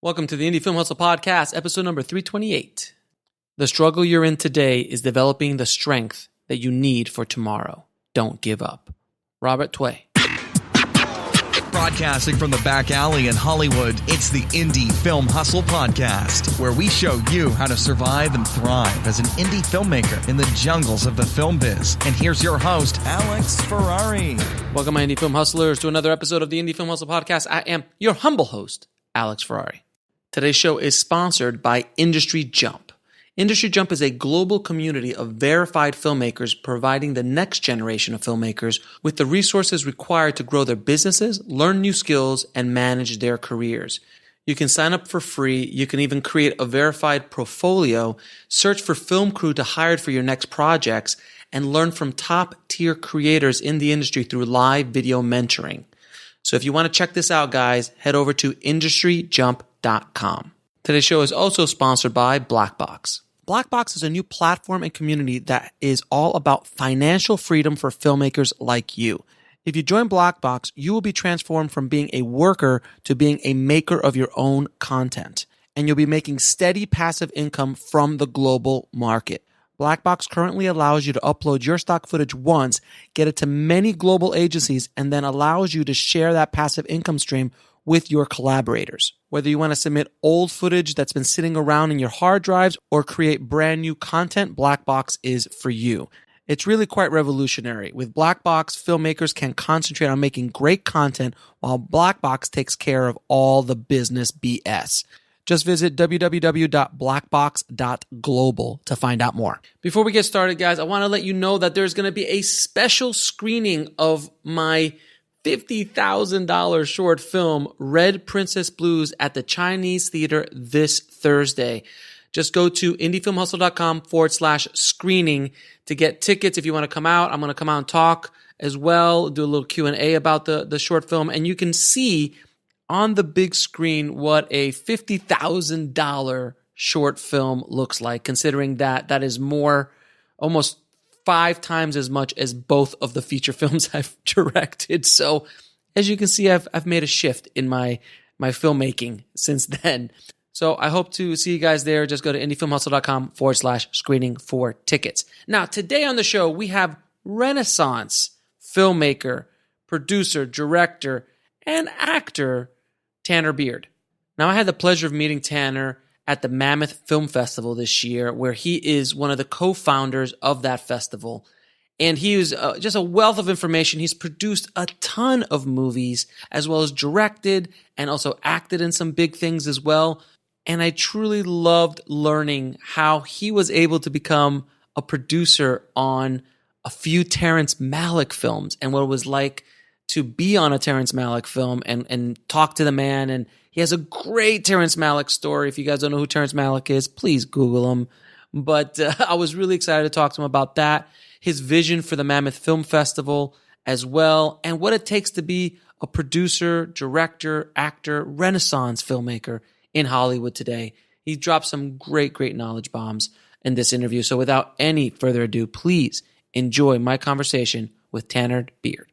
Welcome to the Indie Film Hustle Podcast, episode number 328. The struggle you're in today is developing the strength that you need for tomorrow. Don't give up. Robert Tway. Broadcasting from the back alley in Hollywood, it's the Indie Film Hustle Podcast, where we show you how to survive and thrive as an indie filmmaker in the jungles of the film biz. And here's your host, Alex Ferrari. Welcome, my Indie Film Hustlers, to another episode of the Indie Film Hustle Podcast. I am your humble host, Alex Ferrari. Today's show is sponsored by Industry Jump. Industry Jump is a global community of verified filmmakers providing the next generation of filmmakers with the resources required to grow their businesses, learn new skills, and manage their careers. You can sign up for free. You can even create a verified portfolio, search for film crew to hire for your next projects, and learn from top-tier creators in the industry through live video mentoring. So if you want to check this out, guys, head over to industryjump.com. Today's show is also sponsored by Blackbox. Blackbox is a new platform and community that is all about financial freedom for filmmakers like you. If you join Blackbox, you will be transformed from being a worker to being a maker of your own content, and you'll be making steady passive income from the global market. Blackbox currently allows you to upload your stock footage once, get it to many global agencies, and then allows you to share that passive income stream with your collaborators. Whether you want to submit old footage that's been sitting around in your hard drives or create brand new content, Blackbox is for you. It's really quite revolutionary. With Blackbox, filmmakers can concentrate on making great content while Blackbox takes care of all the business BS. Just visit www.blackbox.global to find out more. Before we get started, guys, I want to let you know that there's going to be a special screening of my $50,000 short film, Red Princess Blues, at the Chinese Theater this Thursday. Just go to indiefilmhustle.com/screening to get tickets if you want to come out. I'm going to come out and talk as well, do a little Q&A about the short film, and you can see on the big screen what a $50,000 short film looks like, considering that is more, almost 5 times as much as both of the feature films I've directed. So as you can see, I've made a shift in my filmmaking since then. So I hope to see you guys there. Just go to indiefilmhustle.com/screening for tickets. Now, today on the show, we have Renaissance filmmaker, producer, director, and actor Tanner Beard. Now, I had the pleasure of meeting Tanner at the Mammoth Film Festival this year, where he is one of the co-founders of that festival. And he is just a wealth of information. He's produced a ton of movies, as well as directed and also acted in some big things as well. And I truly loved learning how he was able to become a producer on a few Terrance Malik films and what it was like to be on a Terrance Malik film and talk to the man. And he has a great Terrance Malik story. If you guys don't know who Terrance Malik is, please Google him. But I was really excited to talk to him about that, his vision for the Mammoth Film Festival as well, and what it takes to be a producer, director, actor, Renaissance filmmaker in Hollywood today. He dropped some great, great knowledge bombs in this interview. So without any further ado, please enjoy my conversation with Tanner Beard.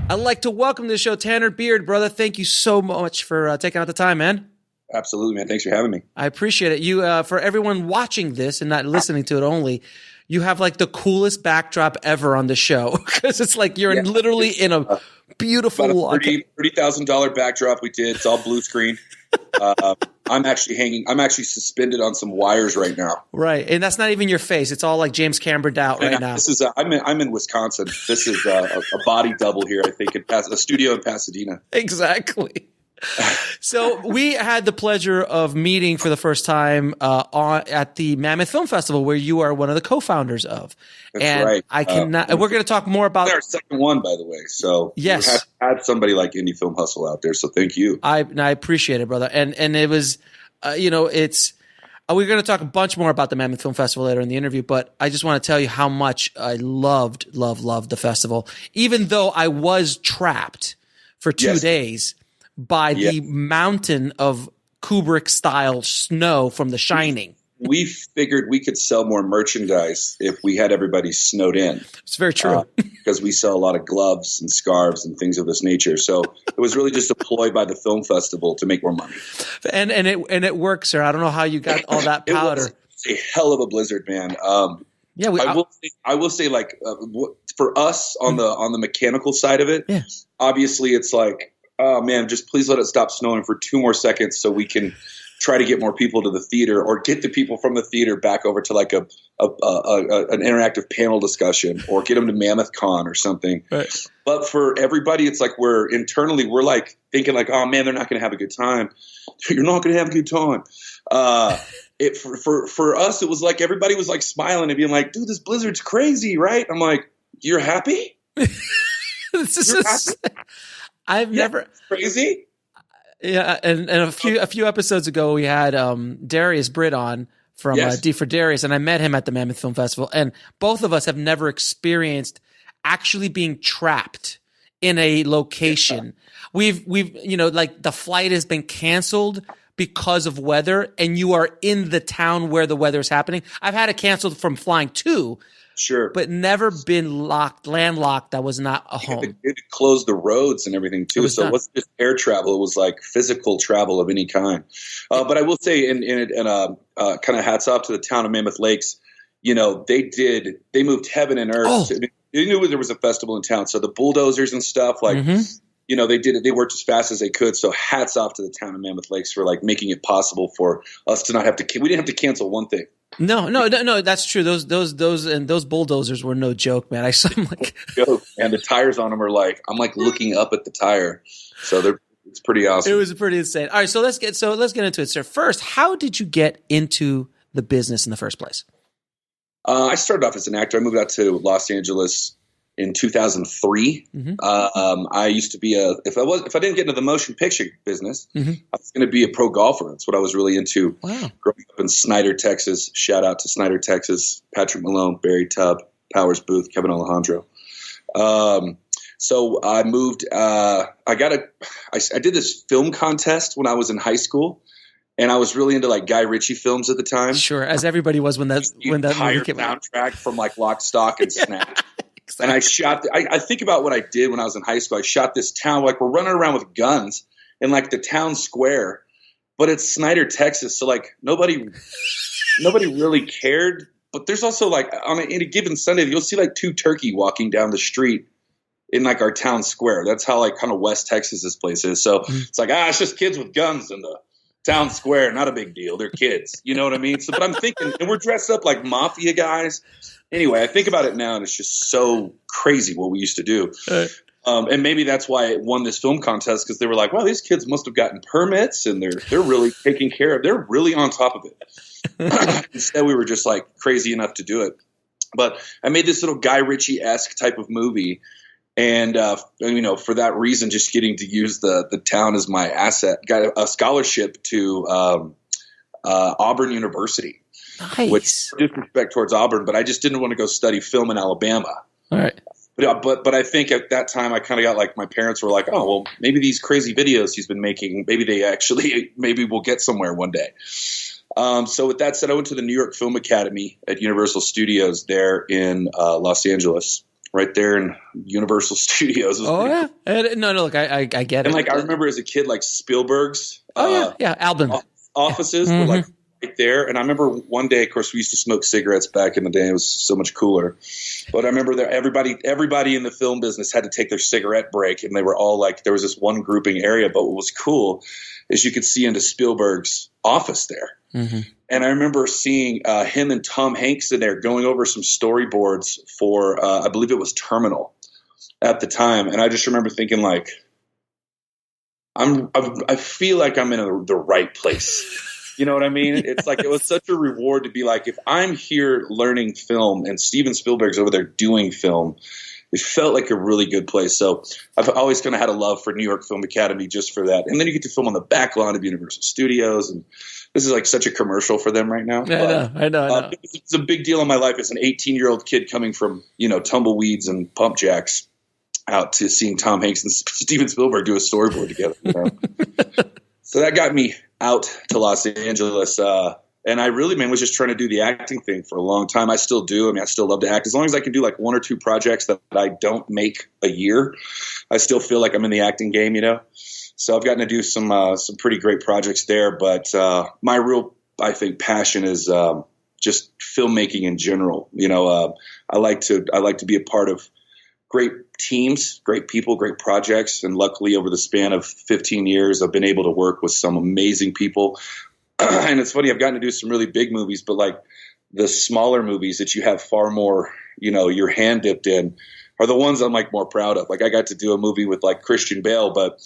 I'd like to welcome to the show Tanner Beard, brother. Thank you so much for taking out the time, man. Absolutely, man. Thanks for having me. I appreciate it. You, for everyone watching this and not listening to it only, you have like the coolest backdrop ever on the show because it's like you're literally in a beautiful about a $30,000 backdrop we did. It's all blue screen. I'm actually suspended on some wires right now. Right, and that's not even your face. It's all like James Cameroned out right now. This is I'm in Wisconsin. This is a body double here. I think a studio in Pasadena. Exactly. So we had the pleasure of meeting for the first time at the Mammoth Film Festival, where you are one of the co-founders of. That's right. I cannot. And we're going to talk more about our second one, by the way. So yes, we had somebody like Indie Film Hustle out there. So thank you. I appreciate it, brother. And it was, it's. We're going to talk a bunch more about the Mammoth Film Festival later in the interview, but I just want to tell you how much I loved the festival, even though I was trapped for 2 days by the mountain of Kubrick-style snow from The Shining. we figured we could sell more merchandise if we had everybody snowed in. It's very true. Because we sell a lot of gloves and scarves and things of this nature. So it was really just a ploy by the film festival to make more money. And it works, sir. I don't know how you got all that powder. It was a hell of a blizzard, man. I will say, like, for us on the mechanical side of it, obviously it's like, oh man, just please let it stop snowing for 2 more seconds so we can try to get more people to the theater, or get the people from the theater back over to like an interactive panel discussion, or get them to Mammoth Con or something. Right. But for everybody, it's like we're like thinking like, oh man, they're not going to have a good time. You're not going to have a good time. For us, it was like everybody was like smiling and being like, dude, this blizzard's crazy, right? I'm like, you're happy? I've never crazy. Yeah, and a few episodes ago we had Darius Britt on from D for Darius, and I met him at the Mammoth Film Festival, and both of us have never experienced actually being trapped in a location. Yeah. We've like the flight has been canceled because of weather, and you are in the town where the weather is happening. I've had it canceled from flying to. Sure. But never been landlocked that was not a home. It closed the roads and everything too. So it wasn't just air travel. It was like physical travel of any kind. But I will say kind of hats off to the town of Mammoth Lakes. They moved heaven and earth. Oh. They knew there was a festival in town. So the bulldozers and stuff, like, they did it. They worked as fast as they could. So hats off to the town of Mammoth Lakes for like making it possible for us to not have to. We didn't have to cancel one thing. No, that's true. Those bulldozers were no joke, man. I saw them like joke, and the tires on them are like, I'm like looking up at the tire. So it's pretty awesome. It was pretty insane. All right, so let's get into it, sir. First, how did you get into the business in the first place? I started off as an actor. I moved out to Los Angeles in 2003. I used to be if I didn't get into the motion picture business, I was going to be a pro golfer. That's what I was really into. Wow. Growing up in Snyder, Texas. Shout out to Snyder, Texas. Patrick Malone, Barry Tubb, Powers Booth, Kevin Alejandro. So I moved. I did this film contest when I was in high school. And I was really into like Guy Ritchie films at the time. Sure, as everybody was when that movie came out. Soundtrack from like Lock, Stock, and Snap. Exactly. And I shot. I think about what I did when I was in high school. I shot this town, like we're running around with guns in like the town square, but it's Snyder, Texas, so like nobody really cared. But there's also like in a given Sunday, you'll see like 2 turkey walking down the street in like our town square. That's how like kind of West Texas this place is. So it's like it's just kids with guns in the town square, not a big deal. They're kids. You know what I mean? So, but I'm thinking, and we're dressed up like mafia guys. Anyway, I think about it now, and it's just so crazy what we used to do. And maybe that's why it won this film contest, because they were like, "Wow, these kids must have gotten permits, and they're really taking care of. They're really on top of it." Instead, we were just like crazy enough to do it. But I made this little Guy Ritchie-esque type of movie. And, for that reason, just getting to use the town as my asset, got a scholarship to Auburn University. Nice. Which, disrespect towards Auburn, but I just didn't want to go study film in Alabama. All right. But I think at that time I kind of got like, my parents were like, oh, well, maybe these crazy videos he's been making, maybe we'll get somewhere one day. So with that said, I went to the New York Film Academy at Universal Studios there in Los Angeles. Right there in Universal Studios. Oh yeah, look, I get it. And like I remember as a kid, like Spielberg's. Album offices were like right there. And I remember one day, of course, we used to smoke cigarettes back in the day. It was so much cooler. But I remember that everybody in the film business had to take their cigarette break, and they were all like, there was this one grouping area. But what was cool is you could see into Spielberg's office there. And I remember seeing him and Tom Hanks in there going over some storyboards for, I believe it was Terminal at the time. And I just remember thinking like, I feel like I'm in the right place. You know what I mean? It's like, it was such a reward to be like, if I'm here learning film and Steven Spielberg's over there doing film, it felt like a really good place. So I've always kind of had a love for New York Film Academy just for that. And then you get to film on the back lawn of Universal Studios, and this is like such a commercial for them right now. I know. It's a big deal in my life as an 18-year-old kid coming from, tumbleweeds and pump jacks out to seeing Tom Hanks and Steven Spielberg do a storyboard together. So that got me out to Los Angeles. And I really, man, was just trying to do the acting thing for a long time. I still do. I mean, I still love to act. As long as I can do like 1 or 2 projects that I don't make a year, I still feel like I'm in the acting game, you know? So I've gotten to do some pretty great projects there. But my real, I think, passion is just filmmaking in general. You know, I like to be a part of great teams, great people, great projects. And luckily over the span of 15 years, I've been able to work with some amazing people. And it's funny, I've gotten to do some really big movies, but like the smaller movies that you have far more, you know, your hand dipped in are the ones I'm like more proud of. Like I got to do a movie with like Christian Bale, but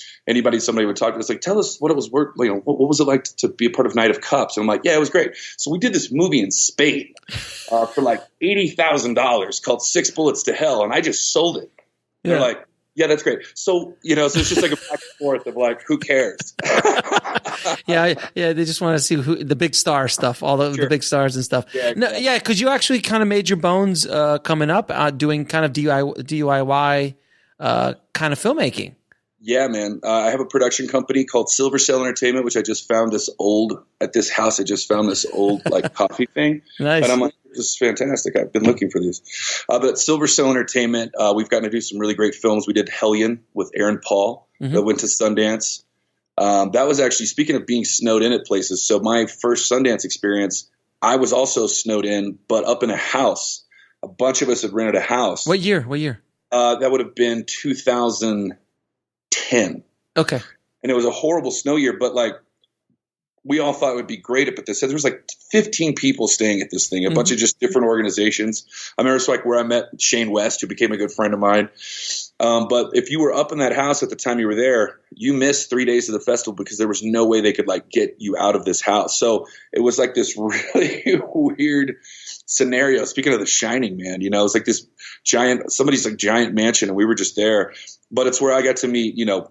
somebody would talk to us like, tell us what it was work, you know, what was it like to be a part of Night of Cups? And I'm like, yeah, it was great. So we did this movie in Spain for like $80,000 called 6 Bullets to Hell. And I just sold it. Yeah. They're like, yeah, that's great. So, you know, so it's just like a back and forth of like, who cares? Yeah. They just want to see the big star stuff, all the big stars and stuff. Yeah, exactly. No, yeah, because you actually kind of made your bones coming up doing kind of DIY kind of filmmaking. Yeah, man. I have a production company called Silver Cell Entertainment, which I just found this old like coffee thing. Nice. And I'm like, this is fantastic. I've been looking for these. But Silver Cell Entertainment, we've gotten to do some really great films. We did Hellion with Aaron Paul that went to Sundance. That was actually, speaking of being snowed in at places, so my first Sundance experience, I was also snowed in, but up in a house. A bunch of us had rented a house. What year? That would have been 2010. Okay. And it was a horrible snow year, but like we all thought it would be great up at this. There was like 15 people staying at this thing, a bunch of just different organizations. I remember it's like where I met Shane West, who became a good friend of mine. But if you were up in that house at the time you were there, you missed 3 days of the festival because there was no way they could like get you out of this house. So it was like this really weird scenario. Speaking of The Shining, man, you know, it was like this somebody's like giant mansion, and we were just there. But it's where I got to meet, you know,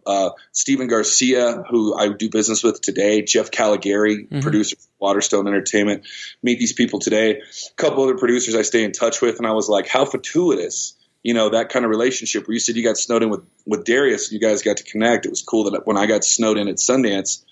Steven Garcia, who I do business with today, Jeff Caligari, producer of Waterstone Entertainment. Meet these people today. A couple other producers I stay in touch with, and I was like, how fortuitous, you know, that kind of relationship where you said you got snowed in with Darius, and you guys got to connect. It was cool that when I got snowed in at Sundance,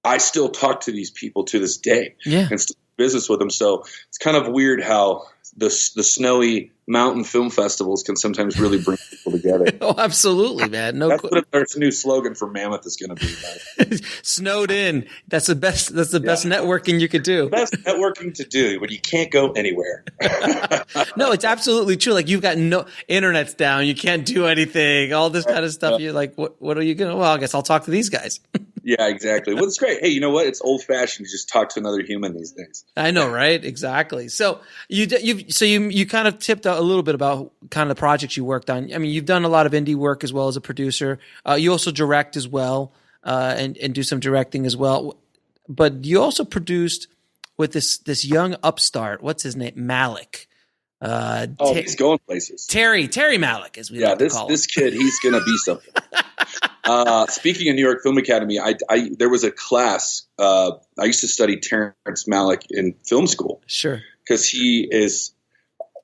I still talk to these people to this day and still do business with them. So it's kind of weird how the snowy mountain film festivals can sometimes really bring people together. Oh, absolutely, man. That's what our new slogan for Mammoth is going to be. Snowed in. That's the best. That's the best networking you could do. Best networking to do, but you can't go anywhere. No, it's absolutely true. Like you've got no internet's down. You can't do anything. All this kind of stuff. You're like, what are you going to? Well, I guess I'll talk to these guys. Yeah, exactly. Well, it's great. Hey, you know what? It's old fashioned to just talk to another human these days. I know, right? Exactly. So you kind of tipped out a little bit about kind of the projects you worked on. I mean, you've done a lot of indie work as well as a producer. You also direct as well, and do some directing as well. But you also produced with this young upstart. What's his name? Malik. He's going places. Terry Malik, as we like to call him. This kid, he's going to be something. Speaking of New York Film Academy, there was a class. I used to study Terrance Malik in film school. Sure. Because he is,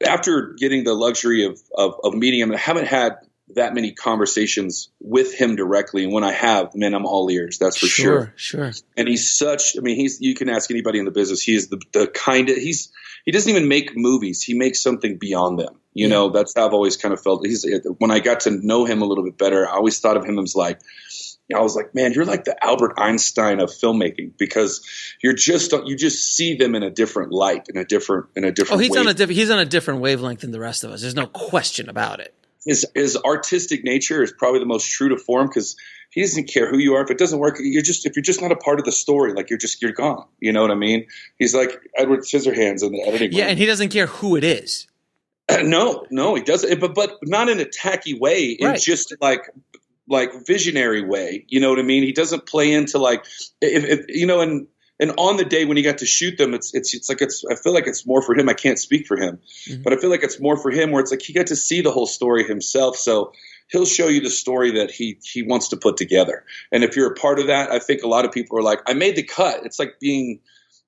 after getting the luxury of meeting him, I haven't had that many conversations with him directly. And when I have, man, I'm all ears. That's for sure. Sure. And he's such, I mean, you can ask anybody in the business. He is the kind of, he doesn't even make movies. He makes something beyond them. You know, that's how I've always kind of felt. When I got to know him a little bit better, I always thought of him as like, I was like, man, you're like the Albert Einstein of filmmaking, because you just see them in a different light, in a different. Oh, he's on a different wavelength than the rest of us. There's no question about it. His artistic nature is probably the most true to form, because he doesn't care who you are. If it doesn't work, if you're just not a part of the story, like you're gone. You know what I mean? He's like Edward Scissorhands in the editing room. Yeah, and he doesn't care who it is. No, he doesn't. But not in a tacky way. In just like visionary way. You know what I mean? He doesn't play into like if you know. And on the day when he got to shoot them, it's like I feel like it's more for him. I can't speak for him, but I feel like it's more for him, where it's like he got to see the whole story himself. So he'll show you the story that he wants to put together. And if you're a part of that, I think a lot of people are like, I made the cut. It's like being,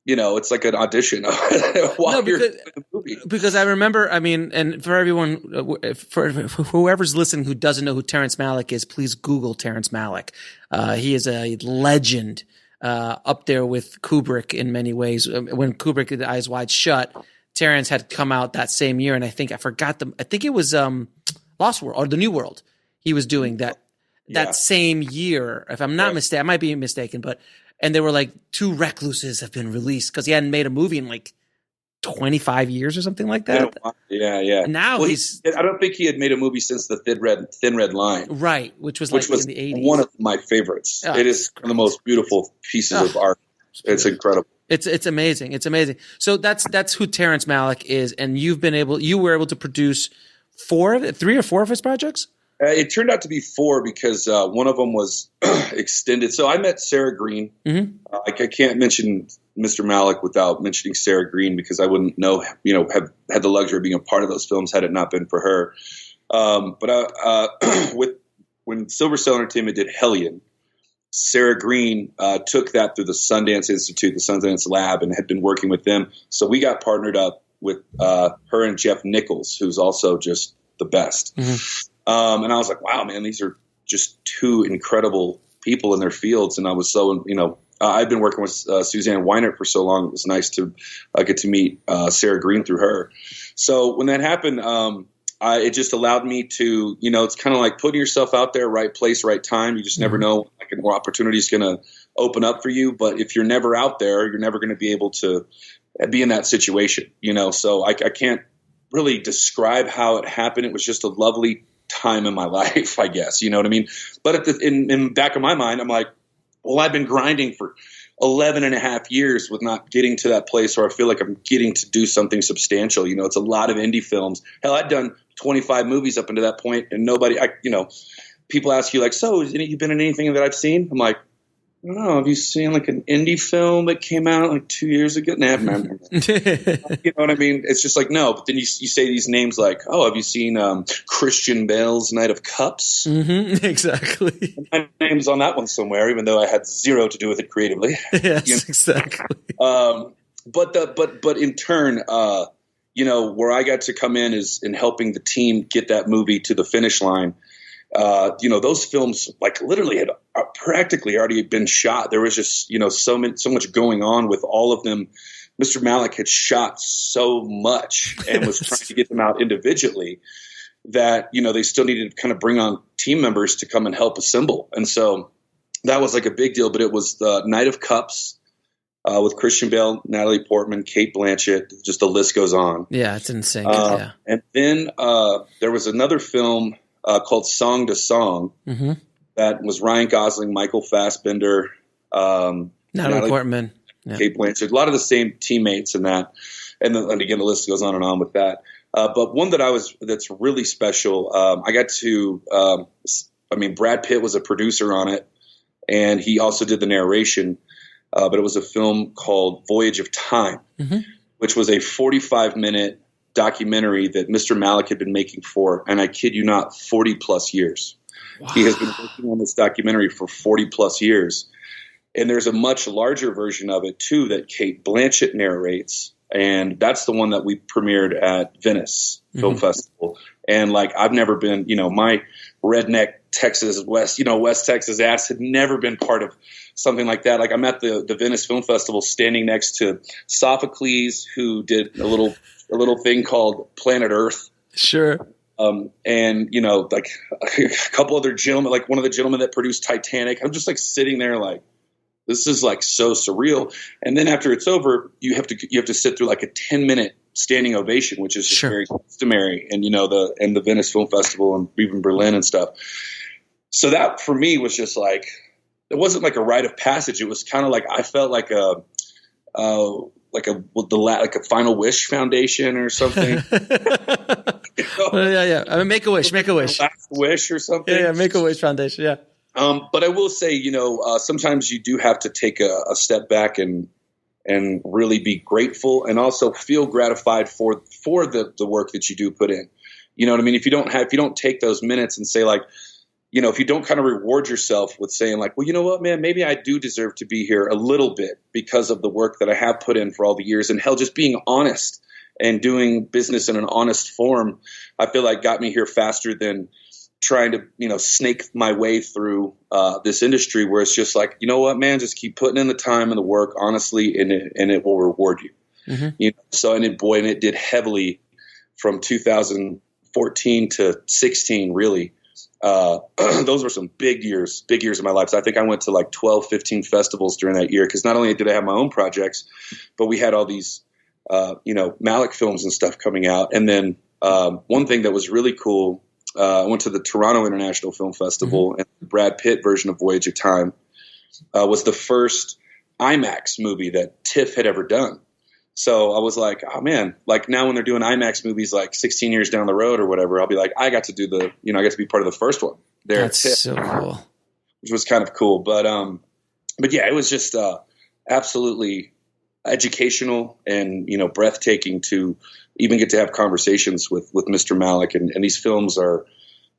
you know, it's like an audition while you're in the movie. Because I remember, I mean, and for everyone, for whoever's listening who doesn't know who Terrance Malick is, please Google Terrance Malick. He is a legend up there with Kubrick in many ways. When Kubrick did Eyes Wide Shut, Terrance had come out that same year, and I think it was Lost World or The New World. He was doing that same year, if I'm not mistaken. I might be mistaken, and they were like, 2 Recluses have been released because he hadn't made a movie in like 25 years or something like that. Yeah. And now I don't think he had made a movie since the Thin Red Line. Right, which was in the 80s. One of my favorites. It is one of the most beautiful pieces of art. It's incredible. It's amazing. It's amazing. So that's who Terrance Malick is, and you were able to produce 3 or 4 of his projects? It turned out to be 4 because one of them was extended. So I met Sarah Green. Mm-hmm. I can't mention Mr. Malick without mentioning Sarah Green because I wouldn't know, have had the luxury of being a part of those films had it not been for her. When Silver Cell Entertainment did Hellion, Sarah Green took that through the Sundance Institute, the Sundance Lab, and had been working with them. So we got partnered up with her and Jeff Nichols, who's also just the best. Mm-hmm. And I was like, wow, man, these are just 2 incredible people in their fields. And I was so, I've been working with Suzanne Weinert for so long. It was nice to get to meet Sarah Green through her. So when that happened, it just allowed me to, it's kind of like putting yourself out there, right place, right time. You just never know what opportunity is going to open up for you. But if you're never out there, you're never going to be able to be in that situation, So I can't really describe how it happened. It was just a lovely time in my life, I guess, you know what I mean? But in the back of my mind, I'm like, well, I've been grinding for 11 and a half years with not getting to that place where I feel like I'm getting to do something substantial. It's a lot of indie films. Hell, I'd done 25 movies up until that point, and people ask you like, so have you been in anything that I've seen? I'm like, I don't know. Have you seen like an indie film that came out like 2 years ago? Nah, you know what I mean? It's just like, no. But then you say these names like, oh, have you seen Christian Bale's Night of Cups? Mm-hmm, exactly. My name's on that one somewhere, even though I had zero to do with it creatively. Yes, exactly. But in turn, where I got to come in is in helping the team get that movie to the finish line. Those films like literally had practically already been shot. There was just, so much going on with all of them. Mr. Malick had shot so much and was trying to get them out individually that, they still needed to kind of bring on team members to come and help assemble. And so that was like a big deal, but it was the Night of Cups with Christian Bale, Natalie Portman, Cate Blanchett, just the list goes on. Yeah, it's insane. And then there was another film called Song to Song. Mm-hmm. That was Ryan Gosling, Michael Fassbender, Natalie Portman, Cate Blanchett, a lot of the same teammates in that. And again, the list goes on and on with that. But one that's really special. I got to, Brad Pitt was a producer on it, and he also did the narration. But it was a film called Voyage of Time, mm-hmm. which was a 45-minute documentary that Mr. Malick had been making for, and I kid you not, 40 plus years. Wow. He has been working on this documentary for 40 plus years. And there's a much larger version of it too that Cate Blanchett narrates. And that's the one that we premiered at Venice Film Festival. And like, I've never been, my redneck Texas, West Texas ass had never been part of something like that. Like I'm at the Venice Film Festival standing next to Sophocles, who did a little thing called Planet Earth. Sure. And like a couple other gentlemen, like one of the gentlemen that produced Titanic. I'm just like sitting there like, this is like so surreal. And then after it's over, you have to sit through like a 10-minute standing ovation, which is just very customary. And the Venice Film Festival and even Berlin and stuff. So that for me was just like, it wasn't like a rite of passage. It was kind of like, I felt like a Final Wish Foundation or something. Yeah. I mean, Make a Wish. Last Wish or something. Yeah, Make a Wish Foundation. Yeah. But I will say, sometimes you do have to take a step back and really be grateful and also feel gratified for the work that you do put in. You know what I mean? If you don't take those minutes and say like, if you don't kind of reward yourself with saying like, well, you know what, man, maybe I do deserve to be here a little bit because of the work that I have put in for all the years, and hell, just being honest and doing business in an honest form, I feel like got me here faster than trying to, snake my way through this industry where it's just like, you know what, man, just keep putting in the time and the work, honestly, and it will reward you. So, and it did heavily from 2014 to 16, really. Those were some big years of my life. So I think I went to like 12, 15 festivals during that year. Cause not only did I have my own projects, but we had all these, Malik films and stuff coming out. And then, one thing that was really cool, I went to the Toronto International Film Festival, and the Brad Pitt version of Voyage of Time, was the first IMAX movie that TIFF had ever done. So I was like, oh man, like now when they're doing IMAX movies like 16 years down the road or whatever, I'll be like, I got to do I got to be part of the first one there. That's so cool. Which was kind of cool. But yeah, it was just absolutely educational and, breathtaking to even get to have conversations with Mr. Malik. And these films are,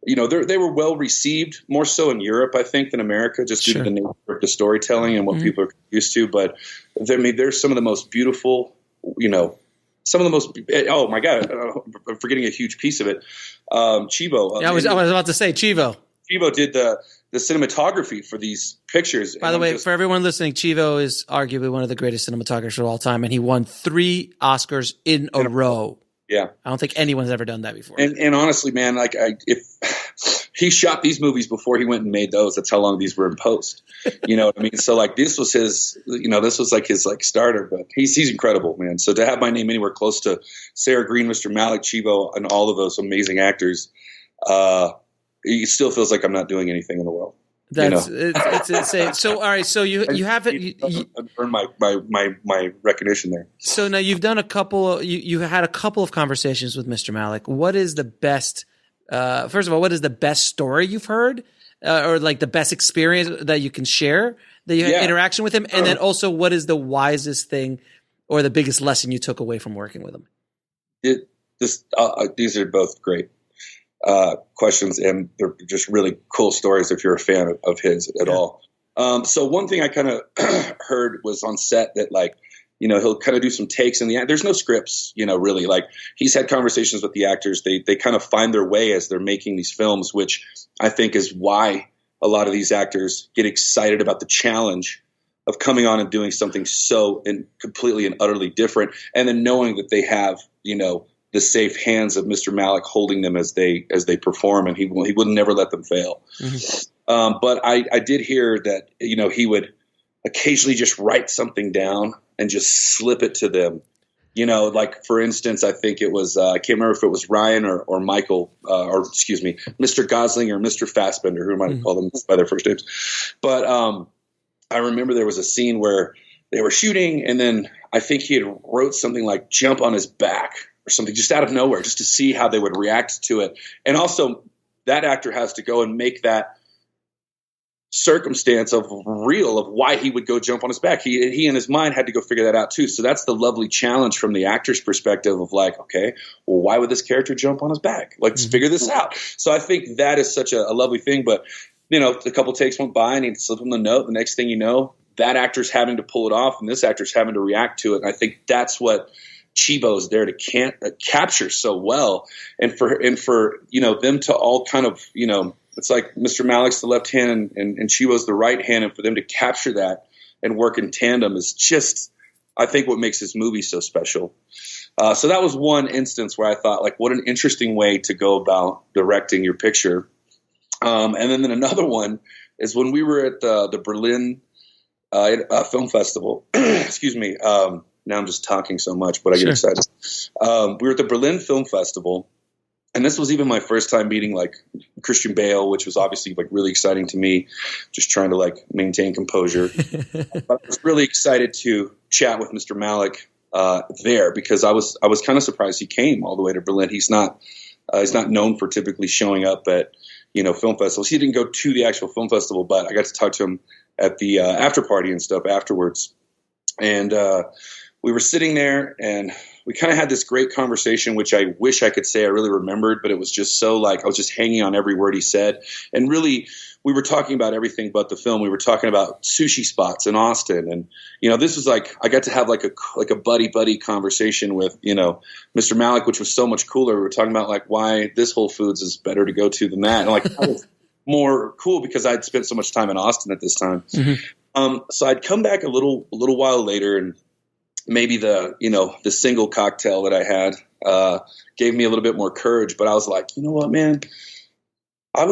they were well received, more so in Europe, I think, than America, just due to the nature of the storytelling and what people are used to. But they're some of the most beautiful, oh my God, I'm forgetting a huge piece of it. Chivo. I was about to say Chivo. Chivo did the cinematography for these pictures. By the way, for everyone listening, Chivo is arguably one of the greatest cinematographers of all time, and he won 3 Oscars in a row. Yeah. I don't think anyone's ever done that before. And honestly, man, like if he shot these movies before he went and made those, that's how long these were in post. You know what I mean? So like this was his, this was like his like starter, but he's incredible, man. So to have my name anywhere close to Sarah Green, Mr. Malik, Chivo, and all of those amazing actors, it still feels like I'm not doing anything in the world. It's insane. So, all right. So you haven't earned my recognition there. So now you've done you had a couple of conversations with Mr. Malik. What is the best, first of all, what is the best story you've heard, or like the best experience that you can share that you had interaction with him? And then also what is the wisest thing or the biggest lesson you took away from working with him? These are both great questions, and they're just really cool stories if you're a fan of his at all. So one thing I kind of heard was on set that like, he'll kind of do some takes in there's no scripts, really. Like he's had conversations with the actors. They kind of find their way as they're making these films, which I think is why a lot of these actors get excited about the challenge of coming on and doing something so completely and utterly different. And then knowing that they have, the safe hands of Mr. Malik holding them as they perform, and he would never let them fail. But I did hear that, he would occasionally just write something down and just slip it to them. Like for instance, I think it was, I can't remember if it was Ryan or Michael, Mr. Gosling or Mr. Fassbender, who might have called them by their first names. But I remember there was a scene where they were shooting, and then I think he had wrote something like jump on his back or something just out of nowhere, just to see how they would react to it. And also that actor has to go and make that circumstance of why he would go jump on his back. He in his mind had to go figure that out too. So that's the lovely challenge from the actor's perspective of like, okay, well, why would this character jump on his back? Let's figure this out. So I think that is such a lovely thing. But, a couple takes went by and he'd slip him the note. The next thing you know, that actor's having to pull it off and this actor's having to react to it. And I think that's what Chivo's there to capture so well, and for them to all kind of it's like Mr. Malik's the left hand and Chivo's the right hand, and for them to capture that and work in tandem is just, I think, what makes this movie so special. So that was one instance where I thought, like, what an interesting way to go about directing your picture. And then another one is when we were at the Berlin Film Festival. Excuse me. Now I'm just talking so much, but I get excited. We were at the Berlin Film Festival, and this was even my first time meeting like Christian Bale, which was obviously like really exciting to me, just trying to like maintain composure. But I was really excited to chat with Mr. Malik there, because I was kind of surprised he came all the way to Berlin. He's not known for typically showing up at film festivals. He didn't go to the actual film festival, but I got to talk to him at the after party and stuff afterwards. And we were sitting there and we kind of had this great conversation, which I wish I could say I really remembered, but it was just so like I was just hanging on every word he said. And really, we were talking about everything but the film. We were talking about sushi spots in Austin. And, this was like I got to have like a buddy conversation with, Mr. Malik, which was so much cooler. We were talking about like why this Whole Foods is better to go to than that. And like that was more cool because I'd spent so much time in Austin at this time. Mm-hmm. So I'd come back a little while later, and maybe the single cocktail that I had gave me a little bit more courage. But I was like, you know what, man, I'm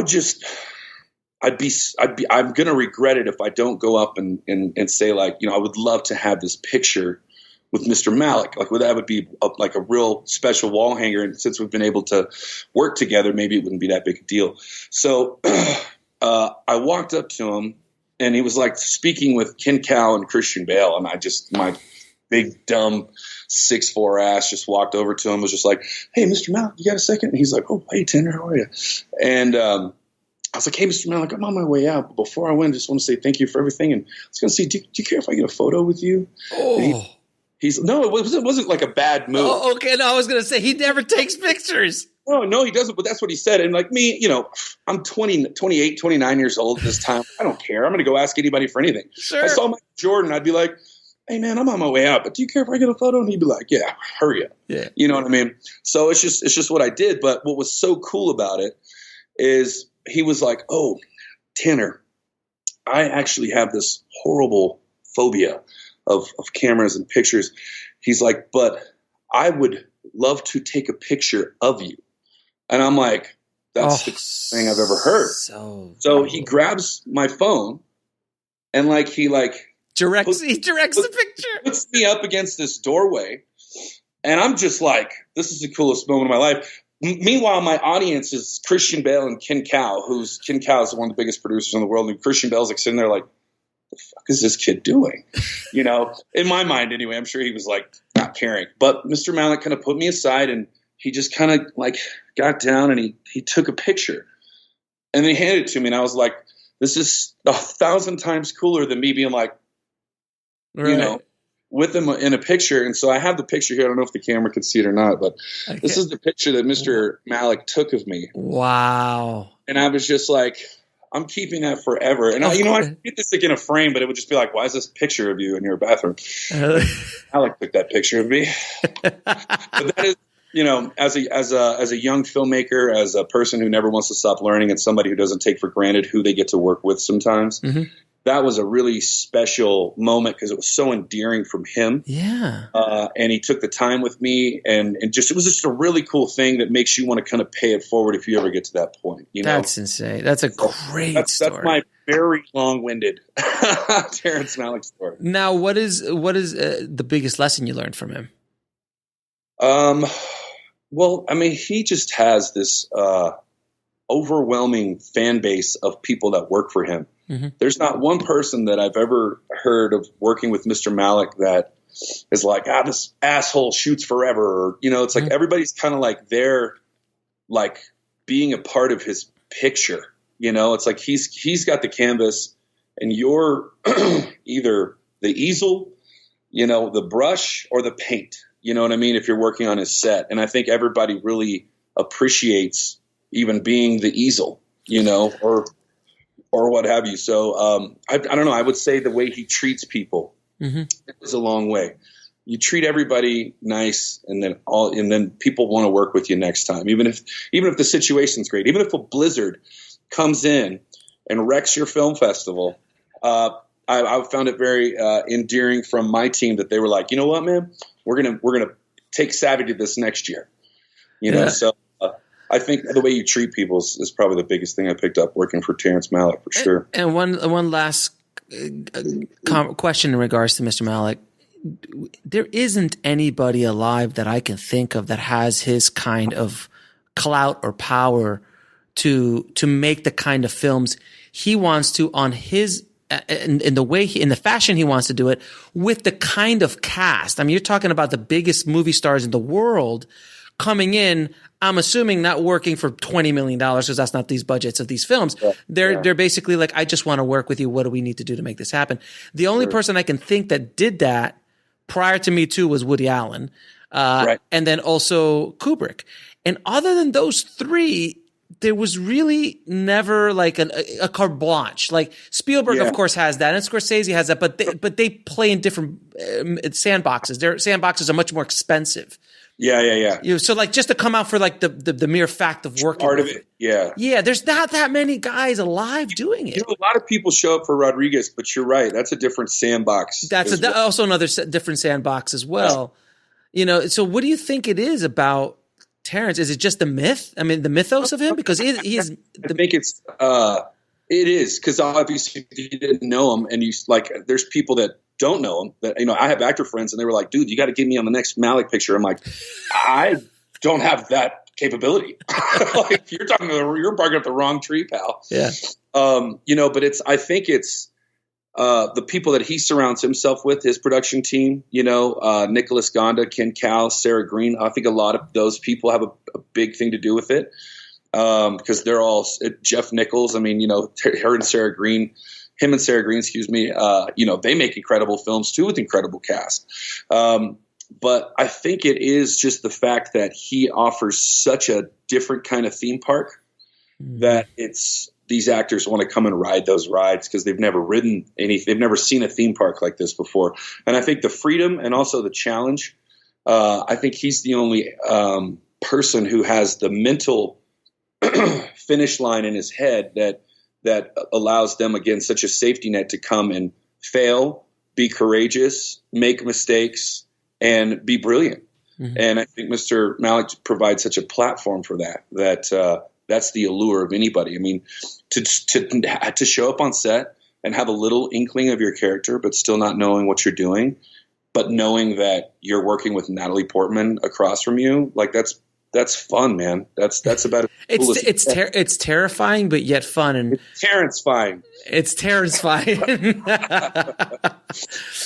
going to regret it if I don't go up and say like, I would love to have this picture with Mr. Malik. Like, well, that would be like a real special wall hanger. And since we've been able to work together, maybe it wouldn't be that big a deal. So I walked up to him, and he was like speaking with Ken Kao and Christian Bale. And my big, dumb 6'4" ass just walked over to him, was just like, hey, Mr. Malik, you got a second? And he's like, oh, hey, Tanner, how are you? And I was like, hey, Mr. Malik, I'm on my way out. But before I went, I just want to say thank you for everything. And I was going to say, do you care if I get a photo with you? Oh. No, it wasn't like a bad move. Oh, okay. No, I was going to say he never takes pictures. No, he doesn't. But that's what he said. And like me, I'm 28, 29 years old at this time. I don't care. I'm going to go ask anybody for anything. Sure. I saw Michael Jordan. I'd be like, hey, man, I'm on my way out, but do you care if I get a photo? And he'd be like, yeah, hurry up. Yeah. You know what I mean? So it's just what I did. But what was so cool about it is he was like, oh, Tanner, I actually have this horrible phobia of cameras and pictures. He's like, but I would love to take a picture of you. And I'm like, that's the thing I've ever heard. So he grabs my phone and like he directs the picture. Puts me up against this doorway. And I'm just like, this is the coolest moment of my life. Meanwhile, my audience is Christian Bale and Ken Kao, Ken Kao is one of the biggest producers in the world. And Christian Bale's like sitting there like, what the fuck is this kid doing? In my mind anyway, I'm sure he was like not caring. But Mr. Malik kind of put me aside, and he just kind of like got down and he took a picture. And then he handed it to me, and I was like, this is 1,000 times cooler than me being like, right. With him in a picture. And so I have the picture here. I don't know if the camera can see it or not, but this is the picture that Mr. Malik took of me. Wow. And I was just like, I'm keeping that forever. And I get this like in a frame, but it would just be like, why is this picture of you in your bathroom? Malik took that picture of me. But that is, as a young filmmaker, as a person who never wants to stop learning, and somebody who doesn't take for granted who they get to work with sometimes, that was a really special moment because it was so endearing from him. Yeah. And he took the time with me, and it was just a really cool thing that makes you want to kind of pay it forward if you ever get to that point. That's insane. That's a great story. That's my very long-winded Terrance Malick story. Now, what is the biggest lesson you learned from him? Well, I mean, he just has this overwhelming fan base of people that work for him. Mm-hmm. There's not one person that I've ever heard of working with Mr. Malik that is like, this asshole shoots forever. Or, it's like everybody's kind of like they're like being a part of his picture. It's like he's got the canvas and you're either the easel, the brush, or the paint. You know what I mean? If you're working on his set. And I think everybody really appreciates even being the easel, or what have you. So I don't know. I would say the way he treats people is a long way. You treat everybody nice, and then people want to work with you next time. Even if the situation's great, even if a blizzard comes in and wrecks your film festival, I found it very endearing from my team that they were like, you know what, man, we're gonna take Savvy to this next year. So. I think the way you treat people is probably the biggest thing I picked up working for Terrance Malick, for sure. And one last question in regards to Mr. Malik. There isn't anybody alive that I can think of that has his kind of clout or power to make the kind of films he wants to on his in the way in the fashion he wants to do it with the kind of cast. I mean, you're talking about the biggest movie stars in the world coming in. I'm assuming not working for $20 million because that's not these budgets of these films. Yeah. They're basically like, I just want to work with you. What do we need to do to make this happen? The only person I can think that did that prior to Me Too was Woody Allen, and then also Kubrick. And other than those three, there was really never like a carte blanche. Like Spielberg, of course, has that, and Scorsese has that, but they play in different sandboxes. Their sandboxes are much more expensive. Yeah. So like just to come out for like the mere fact of working part of it. Yeah. There's not that many guys alive doing it. A lot of people show up for Rodriguez, but you're right. That's a different sandbox. That's also another different sandbox as well. Yeah. So what do you think it is about Terrance? Is it just the myth? I mean, the mythos of him? Because I think it is, because obviously if you didn't know him, and there's people that don't know him, that, I have actor friends and they were like, dude, you got to get me on the next Malik picture. I'm like, I don't have that capability. Like you're barking up the wrong tree, pal. Yeah. But I think it's the people that he surrounds himself with, his production team, Nicholas Gonda, Ken Cal, Sarah Green. I think a lot of those people have a big thing to do with it, because they're all Jeff Nichols. I mean, her and Sarah Green. Him and Sarah Green, excuse me, they make incredible films too with incredible cast. But I think it is just the fact that he offers such a different kind of theme park that these actors want to come and ride those rides because they've never ridden they've never seen a theme park like this before. And I think the freedom and also the challenge, I think he's the only person who has the mental finish line in his head that allows them, again, such a safety net to come and fail, be courageous, make mistakes, and be brilliant. Mm-hmm. And I think Mr. Malik provides such a platform for that that's the allure of anybody. I mean, to show up on set and have a little inkling of your character, but still not knowing what you're doing, but knowing that you're working with Natalie Portman across from you, like that's fun, man. That's about it's terrifying, but yet fun. And it's Terrance fine. It's Terrance fine.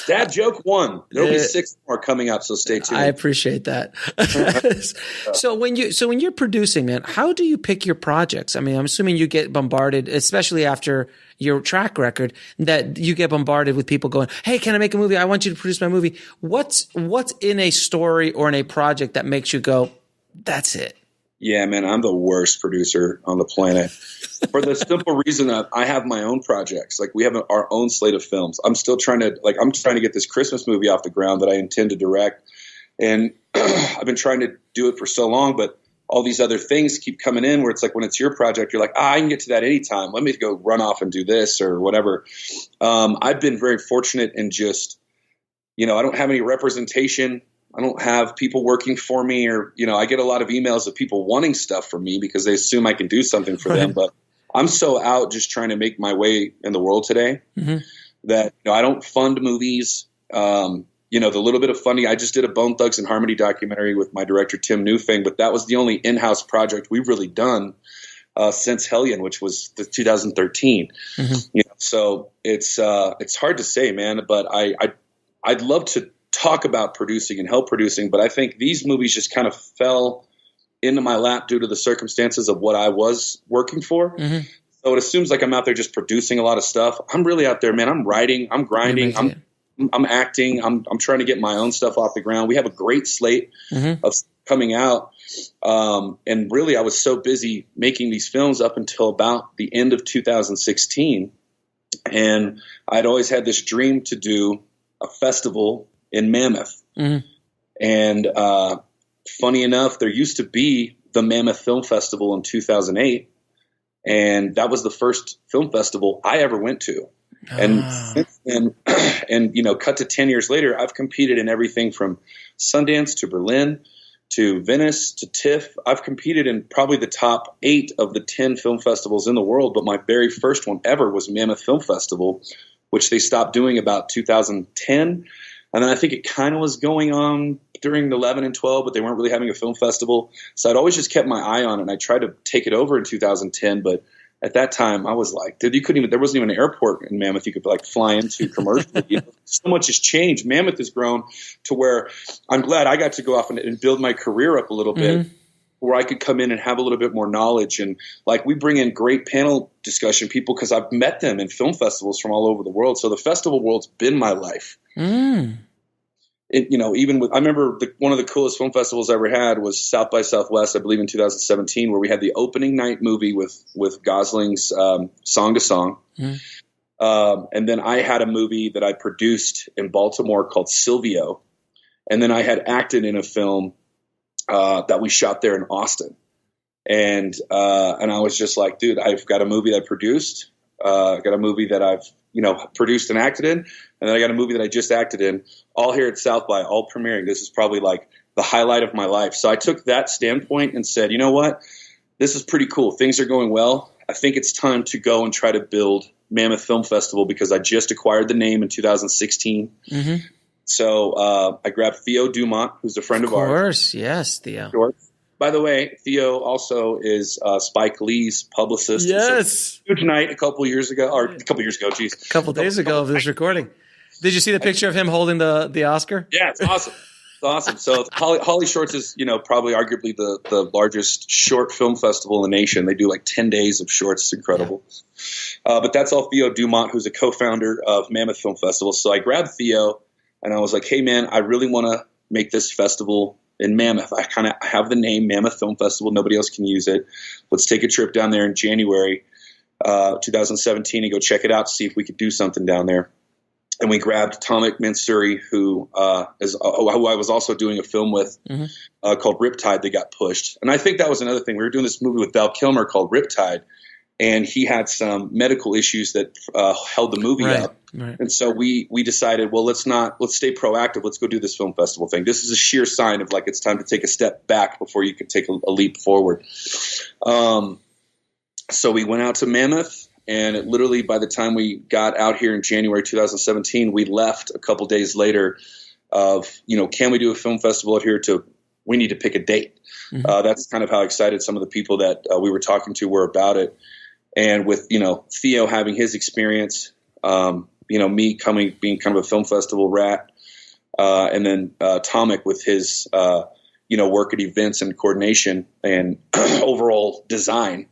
Dad joke 1. There'll be 6 more coming up, so stay tuned. I appreciate that. So when you're producing, man, how do you pick your projects? I mean, I'm assuming you get bombarded, especially after your track record, that you get bombarded with people going, "Hey, can I make a movie? I want you to produce my movie." What's in a story or in a project that makes you go, "That's it"? Yeah, man, I'm the worst producer on the planet for the simple reason that I have my own projects. Like we have our own slate of films. I'm trying to get this Christmas movie off the ground that I intend to direct. And I've been trying to do it for so long, but all these other things keep coming in where it's like, when it's your project, you're like, I can get to that anytime. Let me go run off and do this or whatever. I've been very fortunate in just, I don't have any representation. I don't have people working for me, or, I get a lot of emails of people wanting stuff from me because they assume I can do something for them. But I'm so out just trying to make my way in the world today that I don't fund movies. The little bit of funding, I just did a Bone Thugs and Harmony documentary with my director, Tim Newfang, but that was the only in-house project we've really done since Hellion, which was 2013. So it's hard to say, man, but I'd love to talk about producing and help producing, but I think these movies just kind of fell into my lap due to the circumstances of what I was working for. So it assumes like I'm out there just producing a lot of stuff. I'm really out there, man. I'm writing, I'm grinding, I'm acting, I'm trying to get my own stuff off the ground. We have a great slate of coming out. And really I was so busy making these films up until about the end of 2016. And I'd always had this dream to do a festival in Mammoth. And funny enough, there used to be the Mammoth Film Festival in 2008. And that was the first film festival I ever went to. And cut to 10 years later, I've competed in everything from Sundance to Berlin to Venice to TIFF. I've competed in probably the top 8 of the 10 film festivals in the world. But my very first one ever was Mammoth Film Festival, which they stopped doing about 2010. And then I think it kind of was going on during 11 and 12, but they weren't really having a film festival. So I'd always just kept my eye on it. And I tried to take it over in 2010. But at that time, I was like, dude, there wasn't even an airport in Mammoth you could fly into commercially. So much has changed. Mammoth has grown to where I'm glad I got to go off and build my career up a little bit, where I could come in and have a little bit more knowledge. And we bring in great panel discussion people because I've met them in film festivals from all over the world. So the festival world's been my life. even with, I remember one of the coolest film festivals I ever had was South by Southwest, I believe in 2017, where we had the opening night movie with Gosling's Song to Song. And then I had a movie that I produced in Baltimore called Silvio. And then I had acted in a film that we shot there in Austin. And I was just like, dude, I've got a movie that I produced. I got a movie that I've, produced and acted in. And then I got a movie that I just acted in, all here at South by, all premiering. This is probably like the highlight of my life. So I took that standpoint and said, you know what? This is pretty cool. Things are going well. I think it's time to go and try to build Mammoth Film Festival, because I just acquired the name in 2016. So I grabbed Theo Dumont, who's a friend of ours. Of course, yes, Theo. Sure. By the way, Theo also is Spike Lee's publicist. Yes. Huge night a couple days ago of this recording. Did you see the picture of him holding the Oscar? Yeah, it's awesome. It's awesome. So Holly Shorts is, probably arguably the largest short film festival in the nation. They do like 10 days of shorts. It's incredible. Yeah. But that's all Theo Dumont, who's a co-founder of Mammoth Film Festival. So I grabbed Theo and I was like, hey, man, I really want to make this festival in Mammoth. I kind of have the name Mammoth Film Festival. Nobody else can use it. Let's take a trip down there in January 2017 and go check it out, see if we could do something down there. And we grabbed Tomek Mansouri, who I was also doing a film with called Riptide that got pushed. And I think that was another thing. We were doing this movie with Val Kilmer called Riptide, and he had some medical issues that held the movie up. Right. And so we decided, well, let's stay proactive. Let's go do this film festival thing. This is a sheer sign of like it's time to take a step back before you can take a leap forward. So we went out to Mammoth, and it literally, by the time we got out here in January 2017, we left a couple days later of, can we do a film festival out here we need to pick a date. That's kind of how excited some of the people that we were talking to were about it. And with, Theo having his experience, me being kind of a film festival rat, and then Tomek with his, work at events and coordination and overall design.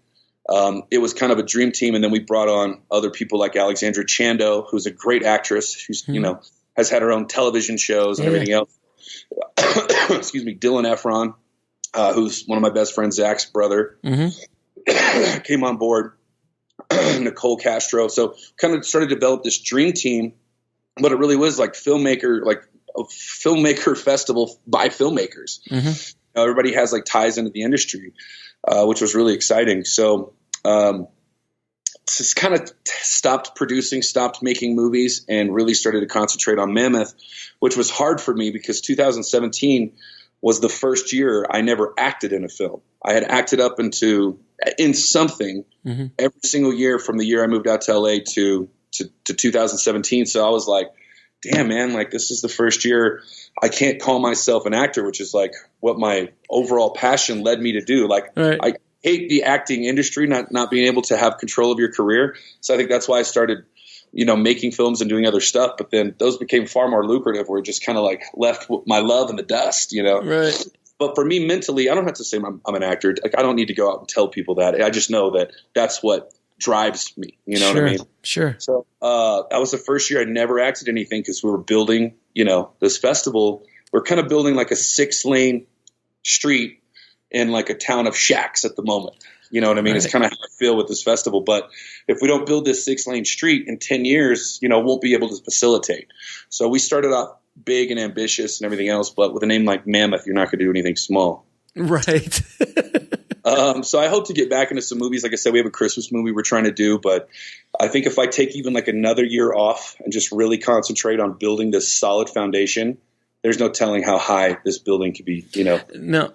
It was kind of a dream team. And then we brought on other people like Alexandra Chando, who's a great actress, who's, has had her own television shows and everything else. Excuse me, Dylan Efron, who's one of my best friends, Zach's brother, came on board. Nicole Castro. So kind of started to develop this dream team, but it really was like a filmmaker festival by filmmakers. Everybody has like ties into the industry, which was really exciting. So just kind of stopped making movies, and really started to concentrate on Mammoth, which was hard for me because 2017 was the first year I never acted in a film. I had acted up in something every single year from the year I moved out to LA to 2017. So I was like, damn, man, like this is the first year I can't call myself an actor, which is like what my overall passion led me to do. Like I hate the acting industry, not being able to have control of your career. So I think that's why I started, making films and doing other stuff. But then those became far more lucrative, where it just kind of like left my love in the dust, Right. But for me mentally, I don't have to say I'm an actor. Like I don't need to go out and tell people that. I just know that that's what drives me. You know what I mean? Sure. So that was the first year I never acted anything, because we were building, this festival. We're kind of building like a 6-lane street in like a town of shacks at the moment. You know what I mean? Right. It's kind of how I feel with this festival. But if we don't build this 6-lane street in 10 years, won't be able to facilitate. So we started off big and ambitious and everything else, but with a name like Mammoth, you're not going to do anything small. Right. So I hope to get back into some movies. Like I said, we have a Christmas movie we're trying to do, but I think if I take even like another year off and just really concentrate on building this solid foundation, there's no telling how high this building could be, No.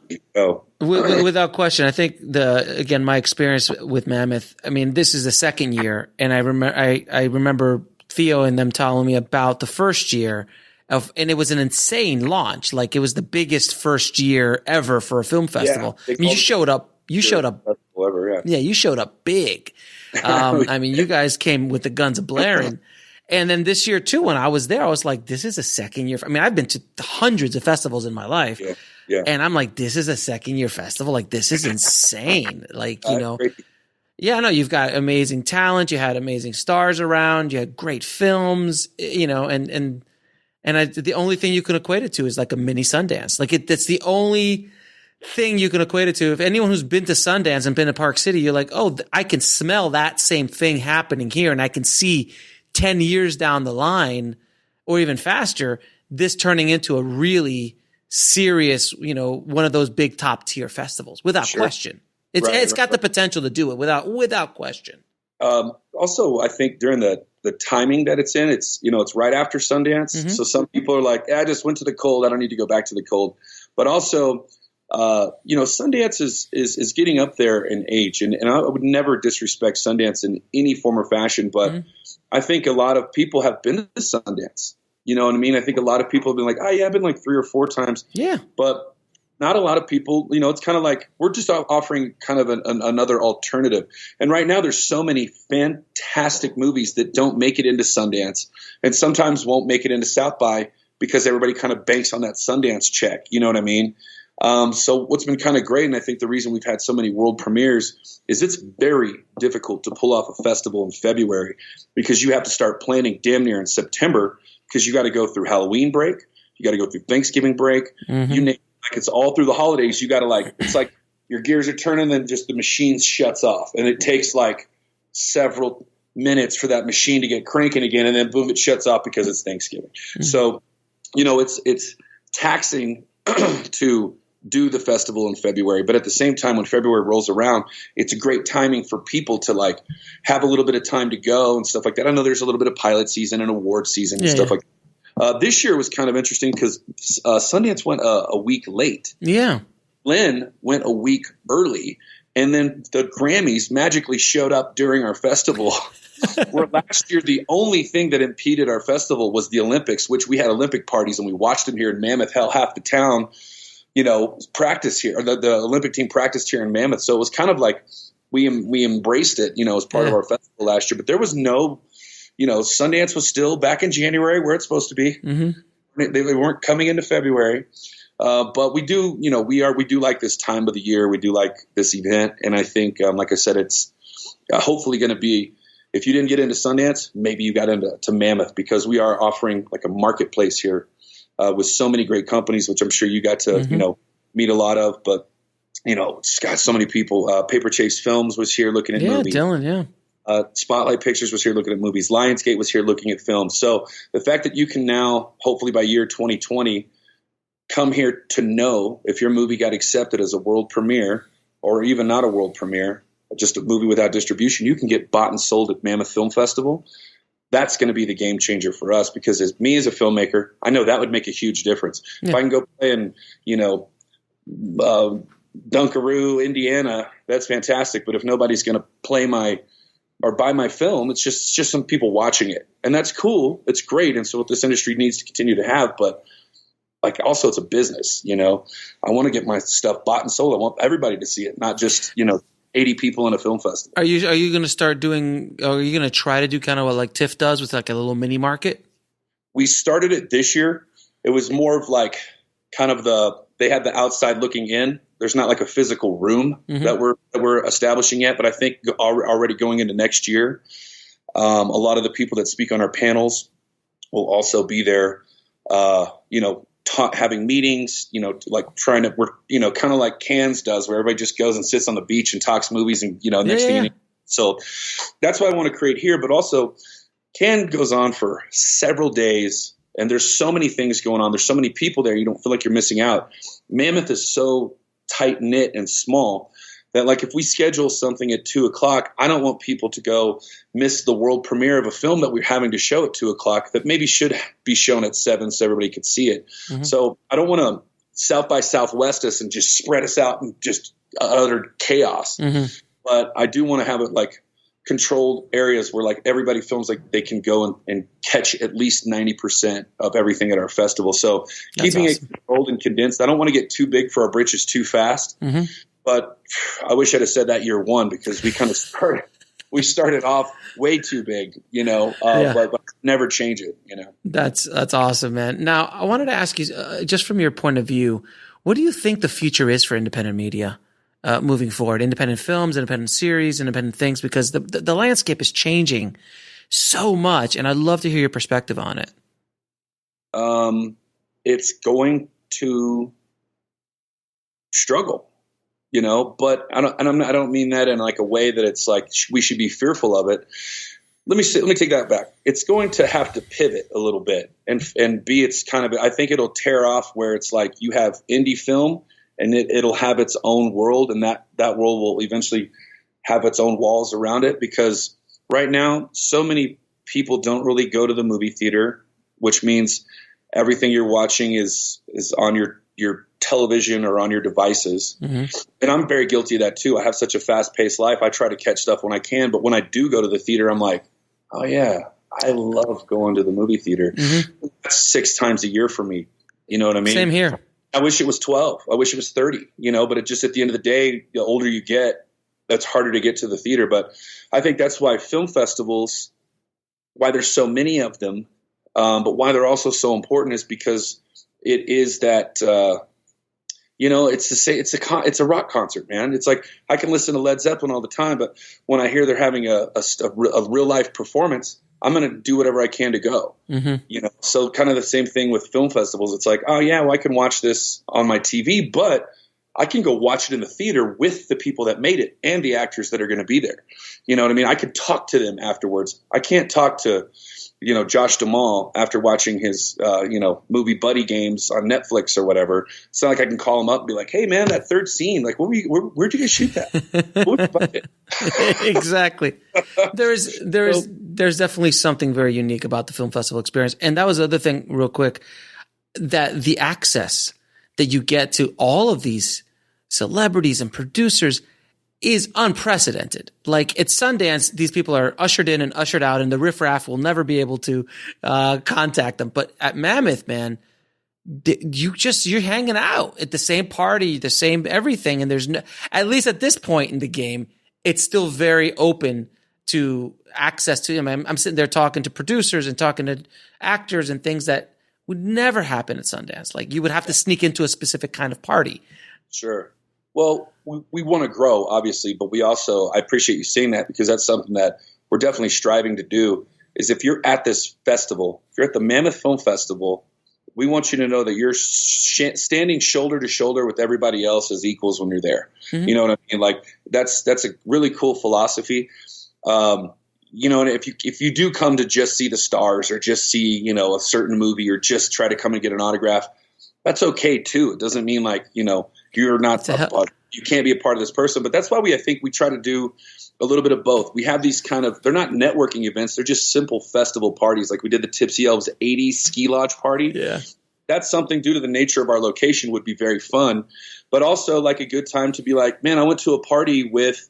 Without question. I think my experience with Mammoth, I mean, this is the second year, and I remember Theo and them telling me about the first year and it was an insane launch. Like it was the biggest first year ever for a film festival. Yeah, I mean, you showed up ever, yeah, you showed up big. I mean, you guys came with the guns blaring. And then this year too, when I was there, I was like, this is a second year. I mean, I've been to hundreds of festivals in my life. Yeah. And I'm like, this is a second year festival. Like, this is insane. Like, yeah, no, you've got amazing talent. You had amazing stars around. You had great films, and And the only thing you can equate it to is like a mini Sundance. Like that's the only thing you can equate it to. If anyone who's been to Sundance and been to Park City, you're like, oh, I can smell that same thing happening here. And I can see 10 years down the line or even faster, this turning into a really serious, one of those big top tier festivals without question. It's got the potential to do it without question. Also, I think during the timing that it's in, it's right after Sundance. Mm-hmm. So some people are like, I just went to the cold. I don't need to go back to the cold. But also, Sundance is getting up there in age, and I would never disrespect Sundance in any form or fashion. But I think a lot of people have been to Sundance. You know what I mean? I think a lot of people have been like, oh yeah, I've been like 3 or 4 times. Yeah. But not a lot of people, it's kind of like we're just offering kind of another alternative. And right now there's so many fantastic movies that don't make it into Sundance and sometimes won't make it into South by because everybody kind of banks on that Sundance check. You know what I mean? So what's been kind of great, and I think the reason we've had so many world premieres is it's very difficult to pull off a festival in February because you have to start planning damn near in September because you got to go through Halloween break. You got to go through Thanksgiving break. Mm-hmm. You name like it's all through the holidays. You got to it's like your gears are turning, then just the machine shuts off, and it takes like several minutes for that machine to get cranking again, and then boom, it shuts off because it's Thanksgiving. Mm-hmm. So, it's taxing to do the festival in February, but at the same time, when February rolls around, it's a great timing for people to like have a little bit of time to go and stuff like that. I know there's a little bit of pilot season and award season and stuff like that. This year was kind of interesting because Sundance went a week late. Yeah. Lynn went a week early, and then the Grammys magically showed up during our festival. Where last year the only thing that impeded our festival was the Olympics, which we had Olympic parties and we watched them here in Mammoth. Hell, half the town, practice here, or the Olympic team practiced here in Mammoth. So it was kind of like we embraced it, as part of our festival last year. But there was no, Sundance was still back in January where it's supposed to be. Mm-hmm. They weren't coming into February. But we do, we do like this time of the year. We do like this event. And I think, like I said, it's hopefully going to be, if you didn't get into Sundance, maybe you got into Mammoth, because we are offering like a marketplace here with so many great companies, which I'm sure you got to, meet a lot of. But, it's got so many people. Paper Chase Films was here looking at movies. Dylan, Spotlight Pictures was here looking at movies. Lionsgate was here looking at films. So the fact that you can now, hopefully by year 2020, come here to know if your movie got accepted as a world premiere or even not a world premiere, just a movie without distribution, you can get bought and sold at Mammoth Film Festival. That's going to be the game changer for us, because as a filmmaker, I know that would make a huge difference. Yeah. If I can go play in, Dunkaroo, Indiana, that's fantastic. But if nobody's going to play or buy my film, it's just some people watching it. And that's cool. It's great. And so what this industry needs to continue to have, but like also it's a business, I want to get my stuff bought and sold. I want everybody to see it, not just, 80 people in a film festival. Are you going to start doing, or are you going to try to do kind of what like TIFF does with like a little mini market? We started it this year. It was more of like kind of they had the outside looking in. There's not like a physical room that we're establishing yet, but I think already going into next year, a lot of the people that speak on our panels will also be there, having meetings, like trying to work, kind of like Cannes does, where everybody just goes and sits on the beach and talks movies and, next thing. So that's what I want to create here. But also Cannes goes on for several days and there's so many things going on. There's so many people there. You don't feel like you're missing out. Mammoth is so tight knit and small that like if we schedule something at 2:00, I don't want people to go miss the world premiere of a film that we're having to show at 2:00 that maybe should be shown at 7 so everybody could see it. Mm-hmm. So I don't want to South by Southwest us and just spread us out and just utter chaos. Mm-hmm. But I do want to have it like controlled areas where like everybody feels like they can go and catch at least 90% of everything at our festival. So keeping it controlled and condensed. I don't want to get too big for our britches too fast. Mm-hmm. But I wish I'd have said that year one, because we kind of started off way too big, but never change it, That's awesome, man. Now, I wanted to ask you, just from your point of view, what do you think the future is for independent media moving forward? Independent films, independent series, independent things, because the landscape is changing so much, and I'd love to hear your perspective on it. it's going to struggle, but I don't mean that in like a way that it's like we should be fearful of it. Let me take that back. It's going to have to pivot a little bit and be its kind of, I think it'll tear off where it's like you have indie film and it'll have its own world, and that world will eventually have its own walls around it, because right now so many people don't really go to the movie theater, which means everything you're watching is on your television or on your devices. Mm-hmm. And I'm very guilty of that too. I have such a fast-paced life. I try to catch stuff when I can, but when I do go to the theater, I'm like, oh yeah, I love going to the movie theater. Mm-hmm. That's 6 times a year for me. You know what I mean? Same here. I wish it was 12. I wish it was 30, but it just, at the end of the day, the older you get, that's harder to get to the theater. But I think that's why film festivals, why there's so many of them, but why they're also so important is because it is that, it's to say it's a rock concert, man. It's like I can listen to Led Zeppelin all the time, but when I hear they're having a real life performance, I'm going to do whatever I can to go. Mm-hmm. So kind of the same thing with film festivals. It's like, oh yeah, well, I can watch this on my TV, but I can go watch it in the theater with the people that made it and the actors that are going to be there. You know what I mean? I could talk to them afterwards. I can't talk to Josh Duhamel after watching his, movie Buddy Games on Netflix or whatever. It's not like I can call him up and be like, hey man, that third scene, like, where'd you guys shoot that? Exactly. There's definitely something very unique about the film festival experience. And that was the other thing real quick, that the access that you get to all of these celebrities and producers is unprecedented. Like, at Sundance, these people are ushered in and ushered out, and the riffraff will never be able to contact them. But at Mammoth, man, you're hanging out at the same party, the same everything, and there's no, at least at this point in the game, it's still very open to access to them. I'm sitting there talking to producers and talking to actors and things that would never happen at Sundance. Like, you would have to sneak into a specific kind of party. Sure. Well, we want to grow, obviously, but we also, I appreciate you saying that, because that's something that we're definitely striving to do, is if you're at this festival, if you're at the Mammoth Film Festival, we want you to know that you're standing shoulder to shoulder with everybody else as equals when you're there. Mm-hmm. You know what I mean? Like, that's a really cool philosophy. And if you do come to just see the stars or just see, a certain movie, or just try to come and get an autograph, that's okay too. It doesn't mean like, you're not, you can't be a part of this person, but that's why I think we try to do a little bit of both. We have these they're not networking events. They're just simple festival parties. Like we did the Tipsy Elves 80s ski lodge party. Yeah. That's something, due to the nature of our location, would be very fun, but also like a good time to be like, man, I went to a party with,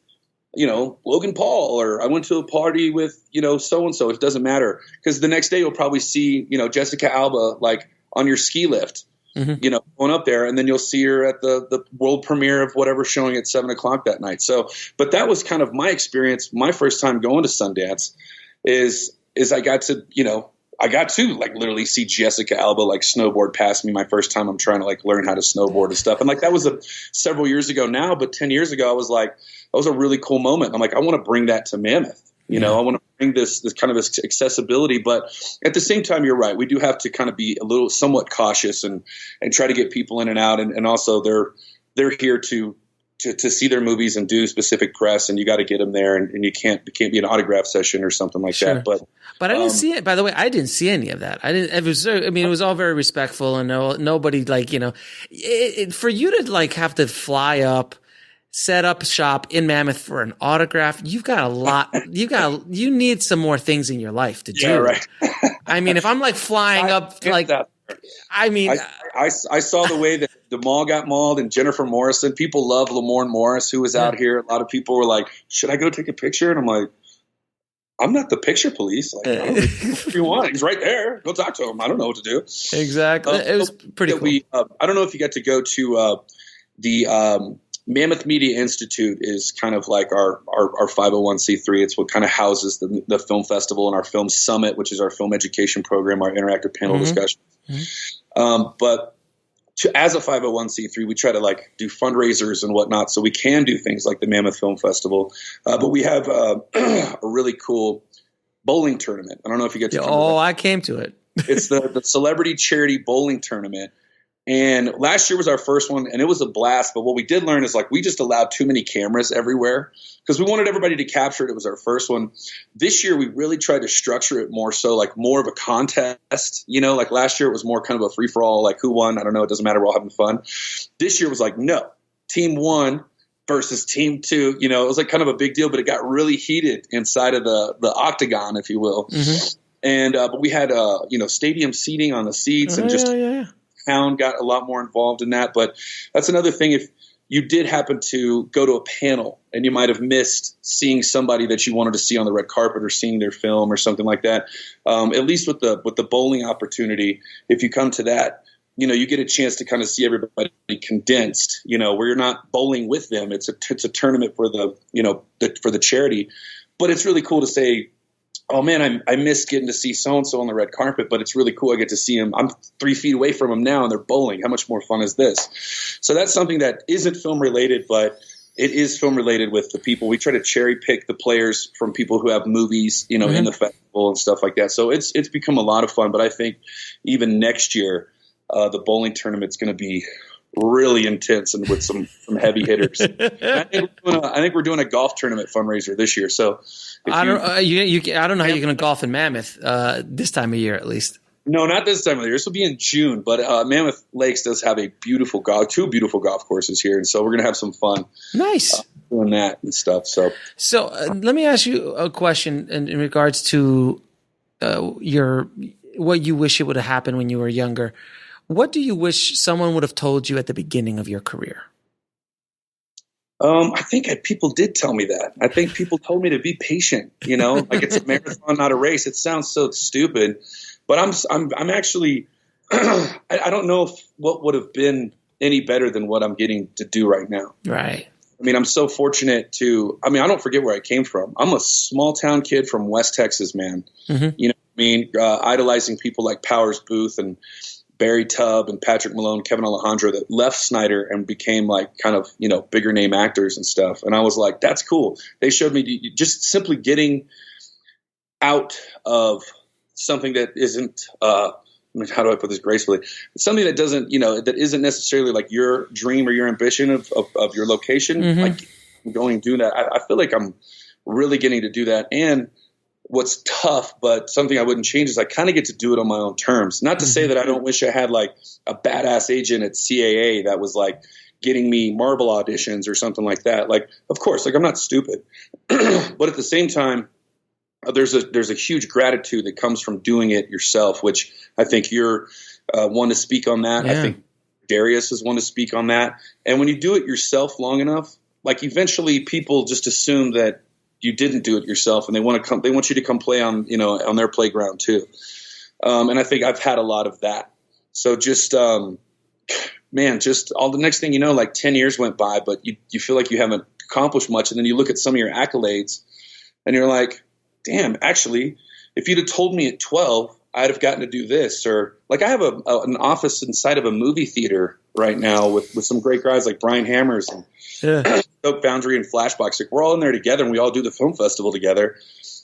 Logan Paul, or I went to a party with, so-and-so. It doesn't matter, because the next day you'll probably see, Jessica Alba, like on your ski lift. Mm-hmm. Going up there, and then you'll see her at the world premiere of whatever showing at 7:00 that night. So, but that was kind of my experience. My first time going to Sundance is I got to like literally see Jessica Alba like snowboard past me. My first time I'm trying to like learn how to snowboard and stuff. And like, that was several years ago now, but 10 years ago, I was like, that was a really cool moment. I'm like, I want to bring that to Mammoth. I want to bring this kind of accessibility, but at the same time, you're right. We do have to kind of be somewhat cautious and try to get people in and out. And also they're here to see their movies and do specific press, and you got to get them there, and it can't be an autograph session or something like that. But I didn't see it. By the way, I didn't see any of that. It was all very respectful, and nobody like, for you to like have to fly up, set up shop in Mammoth for an autograph, you've got a lot. You need some more things in your life to do. Yeah, right. I mean, if I'm like flying up, like, I saw the way that the mall got mauled, and Jennifer Morrison. People love Lamorne Morris, who was out here. A lot of people were like, "Should I go take a picture?" And I'm like, "I'm not the picture police. Like, I don't know what you want. He's right there. Go talk to him. I don't know what to do." Exactly. It was pretty cool. I don't know if you get to go to the Mammoth Media Institute is kind of like our 501c3. It's what kind of houses the film festival and our film summit, which is our film education program, our interactive panel discussions. Mm-hmm. But as a 501c3, we try to like do fundraisers and whatnot, so we can do things like the Mammoth Film Festival. But we have a really cool bowling tournament. I don't know if you get to. I came to it. It's the celebrity charity bowling tournament. And last year was our first one, and it was a blast. But what we did learn is, like, we just allowed too many cameras everywhere because we wanted everybody to capture it. It was our first one. This year, we really tried to structure it more so, like, more of a contest. You know, like last year, it was more kind of a free-for-all, like who won? I don't know. It doesn't matter. We're all having fun. This year was like, no, team 1 versus team 2. You know, it was like kind of a big deal, but it got really heated inside of the octagon, if you will. Mm-hmm. And but we had, stadium seating on the seats and just town got a lot more involved in that. But that's another thing. If you did happen to go to a panel and you might have missed seeing somebody that you wanted to see on the red carpet or seeing their film or something like that, at least with the bowling opportunity, if you come to that, you know, you get a chance to kind of see everybody condensed, you know, where you're not bowling with them. It's a tournament for for the charity, but it's really cool to say, oh man, I missed getting to see so-and-so on the red carpet, but it's really cool. I get to see him. I'm 3 feet away from him now and they're bowling. How much more fun is this? So that's something that isn't film related, but it is film related with the people. We try to cherry pick the players from people who have movies, you know, in the festival and stuff like that. So it's become a lot of fun, but I think even next year, the bowling tournament's going to be really intense and with some heavy hitters. I think we're doing a golf tournament fundraiser this year. So I don't know how you're going to golf in Mammoth this time of year, at least. No, not this time of year. This will be in June. But Mammoth Lakes does have two beautiful golf courses here, and so we're going to have some fun. Nice doing that and stuff. So let me ask you a question in regards to what you wish it would have happened when you were younger. What do you wish someone would have told you at the beginning of your career? I think people did tell me that. I think people told me to be patient, you know, like it's a marathon, not a race. It sounds so stupid, but I'm actually, I don't know what would have been any better than what I'm getting to do right now. Right. I mean, I'm so fortunate I don't forget where I came from. I'm a small town kid from West Texas, man. Mm-hmm. You know what I mean? Idolizing people like Powers Booth and Barry Tubb and Patrick Malone, Kevin Alejandro, that left Snyder and became like kind of, you know, bigger name actors and stuff. And I was like, that's cool. They showed me just simply getting out of something that isn't, how do I put this gracefully? It's something that doesn't, you know, that isn't necessarily like your dream or your ambition of your location. Mm-hmm. Like going and doing that. I feel like I'm really getting to do that. And what's tough, but something I wouldn't change, is I kind of get to do it on my own terms. Not to say that I don't wish I had like a badass agent at CAA that was like getting me Marvel auditions or something like that. Like, of course, like I'm not stupid, but at the same time, there's a huge gratitude that comes from doing it yourself, which I think you're one to speak on that. Yeah. I think Darius is one to speak on that. And when you do it yourself long enough, like eventually people just assume that you didn't do it yourself, and they want you to come play on, you know, on their playground too. And I think I've had a lot of that. So just all the next thing you know, like 10 years went by, but you feel like you haven't accomplished much. And then you look at some of your accolades and you're like, damn, actually, if you'd have told me at 12, I'd have gotten to do this. Or like I have an office inside of a movie theater right now with some great guys like Brian Hammers and Oak Foundry and Flashbox. Like we're all in there together and we all do the film festival together.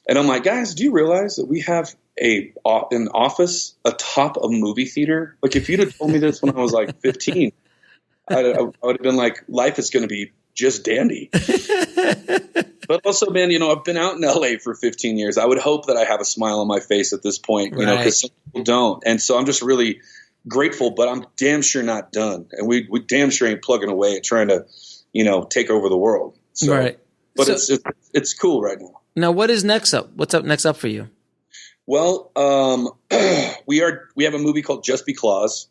And I'm like, guys, do you realize that we have an office atop a movie theater? Like if you'd have told me this when I was like 15, I would have been like, life is going to be just dandy. But also, man, you know, I've been out in LA for 15 years. I would hope that I have a smile on my face at this point, you know, because some people don't. And so I'm just really grateful, but I'm damn sure not done. And we damn sure ain't plugging away at trying to, you know, take over the world. So, right. But it's cool right now. Now, what is next up? What's up next up for you? Well, we have a movie called Just Because.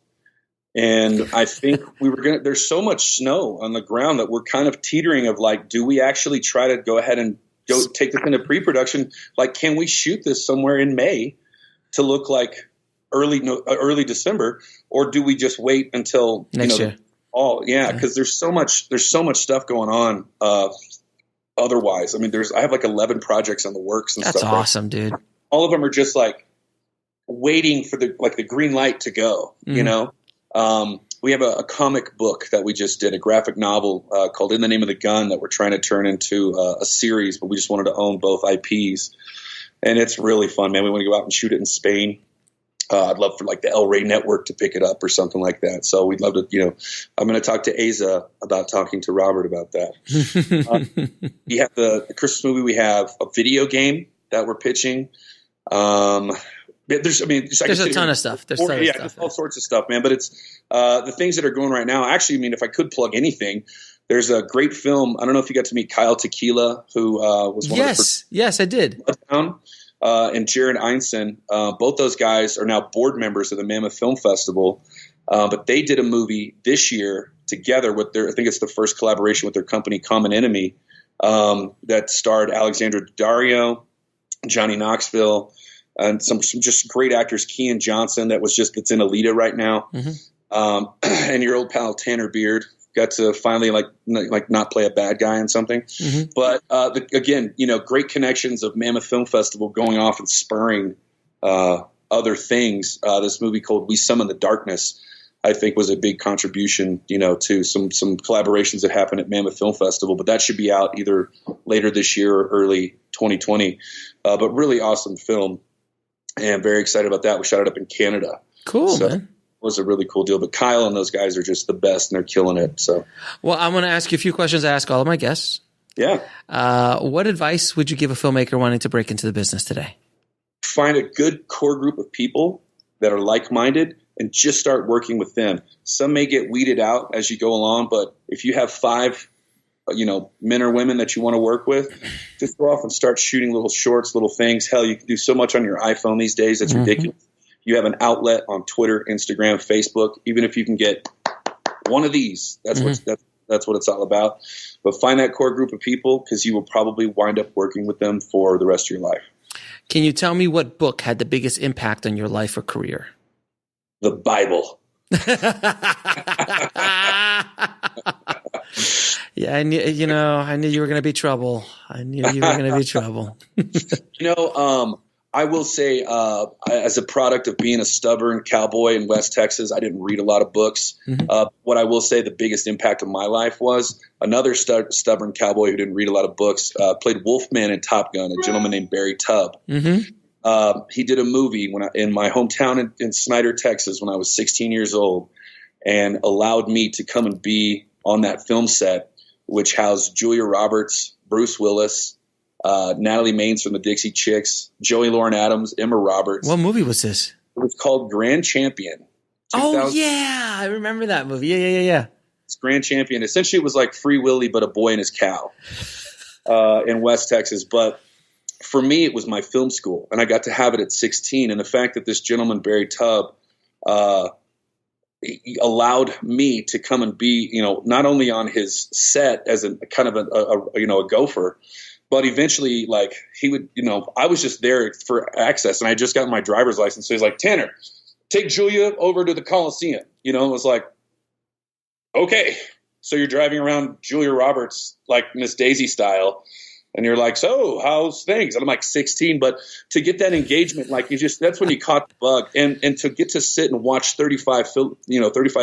And I think there's so much snow on the ground that we're kind of teetering of like, do we actually try to go ahead and go take this into pre-production? Like, can we shoot this somewhere in May to look like early December, or do we just wait until next year? Because there's so much stuff going on. Otherwise, I mean, I have like 11 projects in the works and stuff. That's awesome, dude. All of them are just like waiting for the green light to go, you know? We have a comic book that we just did, a graphic novel called In the Name of the Gun, that we're trying to turn into a series, but we just wanted to own both IPs. And it's really fun, man. We want to go out and shoot it in Spain. I'd love for like the El Rey Network to pick it up or something like that. So we'd love to, I'm going to talk to Asa about talking to Robert about that. We have the Christmas movie. We have a video game that we're pitching. There's a ton of stuff. There's all sorts of stuff, man. But it's the things that are going right now. Actually, I mean, if I could plug anything, there's a great film. I don't know if you got to meet Kyle Tequila, who was one of the first. Yes, I did. And Jared Einstein. Both those guys are now board members of the Mammoth Film Festival. But they did a movie this year together with I think it's the first collaboration with their company, Common Enemy, that starred Alejandro Daddario, Johnny Knoxville, and some just great actors. Kean Johnson, that's in Alita right now. And your old pal Tanner Beard got to finally like not play a bad guy in something. But again, great connections of Mammoth Film Festival going off and spurring other things. This movie called We Summon the Darkness, I think, was a big contribution, to some collaborations that happened at Mammoth Film Festival. But that should be out either later this year or early 2020. But really awesome film, and very excited about that. We shot it up in Canada. Cool, man. Was a really cool deal. But Kyle and those guys are just the best, and they're killing it. So, well, I'm going to ask you a few questions I ask all of my guests. Yeah. What advice would you give a filmmaker wanting to break into the business today? Find a good core group of people that are like-minded and just start working with them. Some may get weeded out as you go along, but if you have 5, men or women that you want to work with, just go off and start shooting little shorts, little things. Hell, you can do so much on your iPhone these days. It's ridiculous. You have an outlet on Twitter, Instagram, Facebook. Even if you can get one of these, that's what it's all about. But find that core group of people, because you will probably wind up working with them for the rest of your life. Can you tell me what book had the biggest impact on your life or career? The Bible. Yeah, I knew you were going to be trouble. I knew you were going to be trouble. I will say, as a product of being a stubborn cowboy in West Texas, I didn't read a lot of books. What I will say the biggest impact of my life was another stubborn cowboy who didn't read a lot of books, played Wolfman in Top Gun, a gentleman named Barry Tubb. He did a movie in my hometown in Snyder, Texas, when I was 16 years old, and allowed me to come and be on that film set, which housed Julia Roberts, Bruce Willis, Natalie Maines from the Dixie Chicks, Joey Lauren Adams, Emma Roberts. What movie was this? It was called Grand Champion. Oh, yeah. I remember that movie. Yeah. It's Grand Champion. Essentially, it was like Free Willy, but a boy and his cow in West Texas. But for me, it was my film school, and I got to have it at 16. And the fact that this gentleman, Barry Tubb, he allowed me to come and be, not only on his set as a kind of a gopher, but eventually, like, he would, I was just there for access, and I just got my driver's license. So he's like, Tanner, take Julia over to the Coliseum. It was like, okay. So you're driving around Julia Roberts, like Miss Daisy style, and you're like, so how's things? And I'm like 16, but to get that engagement, like that's when you caught the bug, and to get to sit and watch 35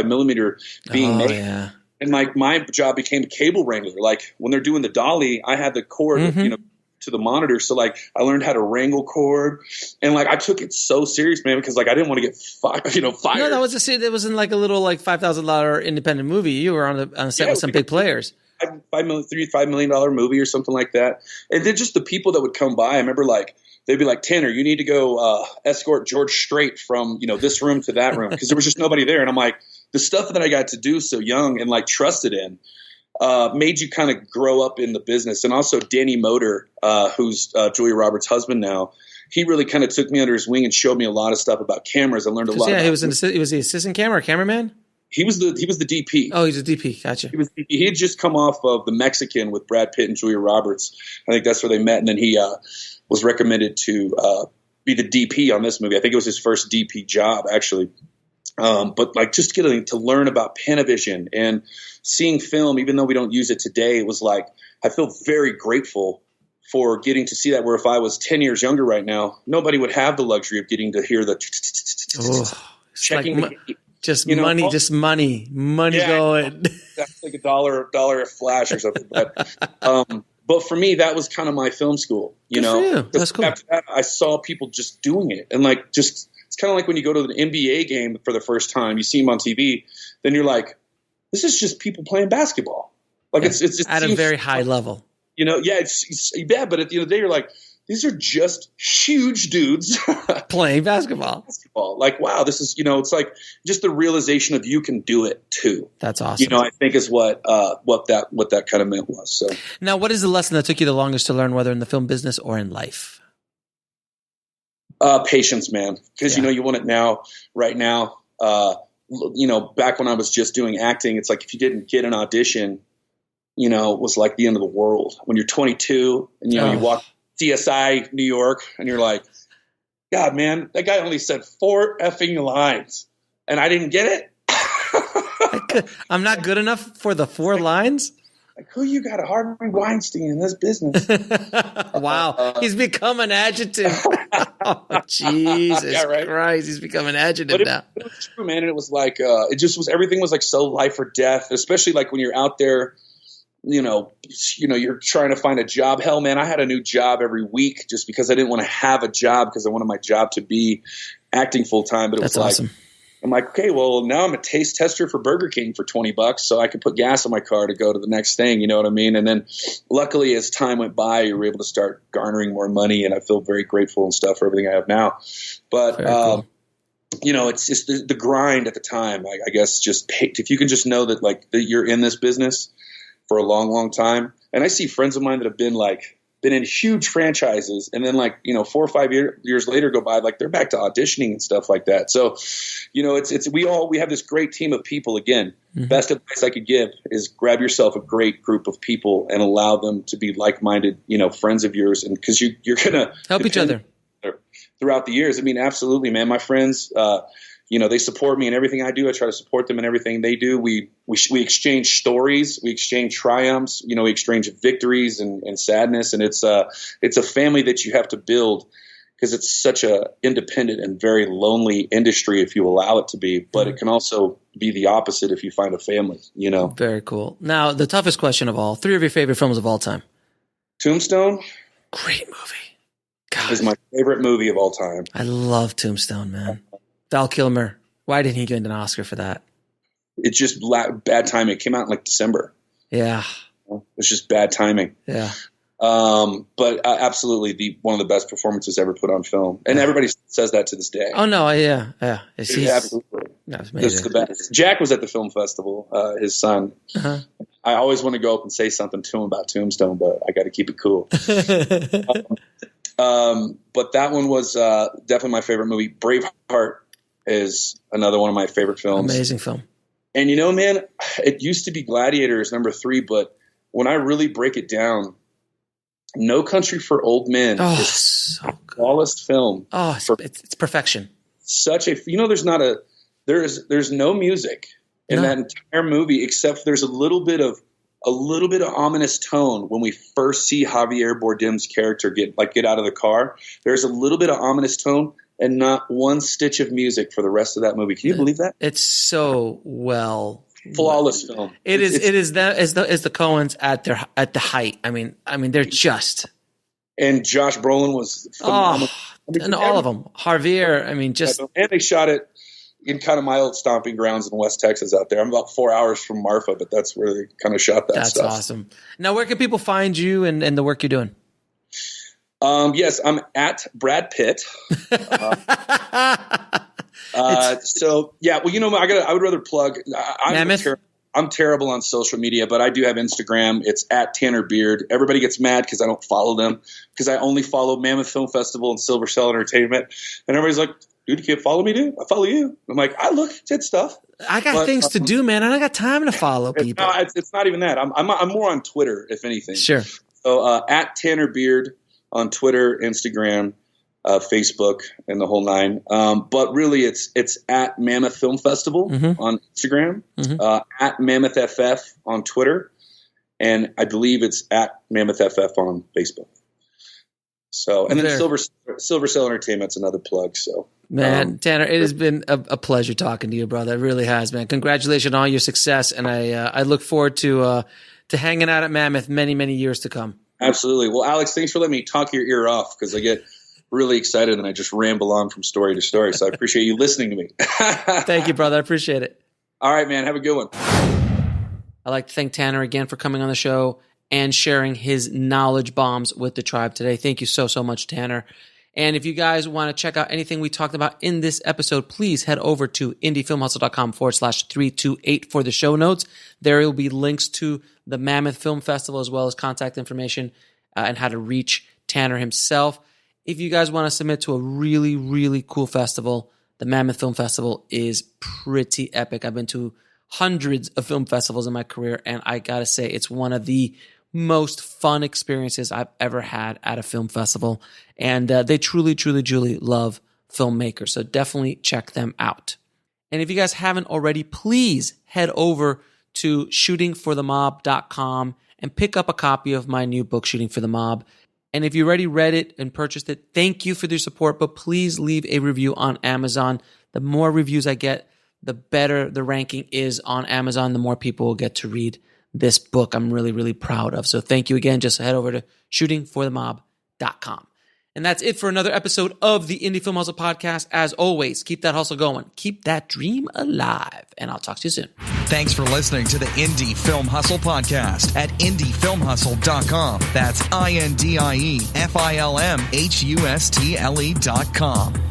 millimeter being made. Yeah. And like my job became a cable wrangler. Like when they're doing the dolly, I had the cord, to the monitor. So like I learned how to wrangle cord, and like I took it so serious, man, because like I didn't want to get fired. No, that wasn't like a little like $5,000 independent movie. You were on a set with some big players. $5 million movie or something like that. And then just the people that would come by. I remember like they'd be like, Tanner, you need to go escort George Strait from this room to that room, because there was just nobody there. And I'm like, the stuff that I got to do so young and like trusted in made you kind of grow up in the business. And also Danny Motor, who's Julia Roberts' husband now, he really kind of took me under his wing and showed me a lot of stuff about cameras. I learned a lot. Yeah, he was the assistant cameraman. He was the DP. Oh, he's a DP. Gotcha. He had just come off of The Mexican with Brad Pitt and Julia Roberts. I think that's where they met, and then he was recommended to be the DP on this movie. I think it was his first DP job, actually. But like just getting to learn about Panavision and seeing film, even though we don't use it today, it was like I feel very grateful for getting to see that. Where if I was 10 years younger right now, nobody would have the luxury of getting to hear the checking. Just money going. That's like $1 a flash or something. But for me, that was kind of my film school. Good for you. That's cool. After that, I saw people just doing it, and like just it's kind of like when you go to an NBA game for the first time, you see them on TV, then you're like, this is just people playing basketball. Like it's at a very high level. You know, yeah, it's bad, but at the end of the day, you're like, these are just huge dudes playing basketball. Like, wow, this is, you know, it's like just the realization of you can do it too. That's awesome. You know, I think is what that kind of meant was. So now, what is the lesson that took you the longest to learn, whether in the film business or in life? Patience, man, because you know you want it now, right now. You know, back when I was just doing acting, it's like if you didn't get an audition, you know, it was like the end of the world. When you're 22 and, you know, you walk CSI New York and you're like, God, man, that guy only said 4 effing lines and I didn't get it. I'm not good enough for the 4 lines? Like, who you got a Harvey Weinstein in this business? Wow. He's become an adjective. Oh, Jesus Christ. He's become an adjective now. It was true, man. And it was like, it just was, everything was like so life or death, especially like when you're out there, you know, you're trying to find a job. Hell, man, I had a new job every week just because I didn't want to have a job because I wanted my job to be acting full time. But it was like, awesome. I'm like, okay, well, now I'm a taste tester for Burger King for $20, so I could put gas in my car to go to the next thing. You know what I mean? And then, luckily, as time went by, you were able to start garnering more money, and I feel very grateful and stuff for everything I have now. But cool. You know, it's just the grind at the time. I guess just if you can just know that like that you're in this business for a long, long time. And I see friends of mine that have been in huge franchises, and then like, you know, 4 or 5 years later go by, like they're back to auditioning and stuff like that. So, you know, we have this great team of people. Again, best advice I could give is grab yourself a great group of people and allow them to be like-minded, you know, friends of yours. And cause you're going to help each other throughout the years. I mean, absolutely, man. My friends, you know, they support me in everything I do. I try to support them in everything they do. We exchange stories, we exchange triumphs, you know, we exchange victories and sadness. And it's a family that you have to build because it's such a independent and very lonely industry if you allow it to be, but it can also be the opposite if you find a family, you know. Very cool. Now, the toughest question of all, 3 of your favorite films of all time. Tombstone. Great movie. God. Is my favorite movie of all time. I love Tombstone, man. Val Kilmer. Why didn't he get an Oscar for that? It's just bad timing. It came out in like December. Yeah. It's just bad timing. Yeah. But absolutely one of the best performances ever put on film. And everybody says that to this day. Oh, no. Yeah. Absolutely. That's this is the best. Jack was at the film festival, his son. Uh-huh. I always want to go up and say something to him about Tombstone, but I got to keep it cool. But that one was definitely my favorite movie. Braveheart is another one of my favorite films. Amazing film. And you know, man, it used to be Gladiator is number 3, but when I really break it down, No Country for Old Men is so a flawless film. Oh, it's perfection. Such a, you know, there's no music in that entire movie except there's a little bit of ominous tone when we first see Javier Bardem's character get out of the car. There's a little bit of ominous tone and not one stitch of music for the rest of that movie. Can you believe that? It's so flawless film. It is the Coens at the height. I mean they're just. And Josh Brolin was phenomenal. And all of them. Javier, and they shot it in kind of my old stomping grounds in West Texas out there. I'm about 4 hours from Marfa, but that's where they kind of shot that stuff. That's awesome. Now, where can people find you and the work you're doing? Yes, I'm at Brad Pitt. So yeah, well, you know, I would rather plug. I'm terrible on social media, but I do have Instagram. It's at Tanner Beard. Everybody gets mad because I don't follow them because I only follow Mammoth Film Festival and Silver Cell Entertainment, and everybody's like, "Dude, you can't follow me, dude. I follow you." I'm like, I look at stuff. I got things to do, man. I got time to follow people. No, it's not even that. I'm more on Twitter, if anything. Sure. So at Tanner Beard on Twitter, Instagram, Facebook, and the whole nine. But really, it's at Mammoth Film Festival on Instagram, at Mammoth FF on Twitter, and I believe it's at Mammoth FF on Facebook. So, and then Silver Cell Entertainment's another plug. So, man, Tanner, it has been a pleasure talking to you, brother. It really has, man. Congratulations on all your success, and I look forward to hanging out at Mammoth many, many years to come. Absolutely. Well, Alex, thanks for letting me talk your ear off because I get really excited and I just ramble on from story to story. So I appreciate you listening to me. Thank you, brother. I appreciate it. All right, man. Have a good one. I'd like to thank Tanner again for coming on the show and sharing his knowledge bombs with the tribe today. Thank you so, so much, Tanner. And if you guys want to check out anything we talked about in this episode, please head over to indiefilmhustle.com/328 for the show notes. There will be links to the Mammoth Film Festival as well as contact information and how to reach Tanner himself. If you guys want to submit to a really, really cool festival, the Mammoth Film Festival is pretty epic. I've been to hundreds of film festivals in my career, and I got to say it's one of the most fun experiences I've ever had at a film festival. And they truly, truly, truly love filmmakers. So definitely check them out. And if you guys haven't already, please head over to shootingforthemob.com and pick up a copy of my new book, Shooting for the Mob. And if you already read it and purchased it, thank you for your support, but please leave a review on Amazon. The more reviews I get, the better the ranking is on Amazon, the more people will get to read this book I'm really, really proud of. So thank you again. Just head over to shootingforthemob.com. And that's it for another episode of the Indie Film Hustle podcast. As always, keep that hustle going. Keep that dream alive. And I'll talk to you soon. Thanks for listening to the Indie Film Hustle podcast at indiefilmhustle.com. That's INDIEFILMHUSTLE.com.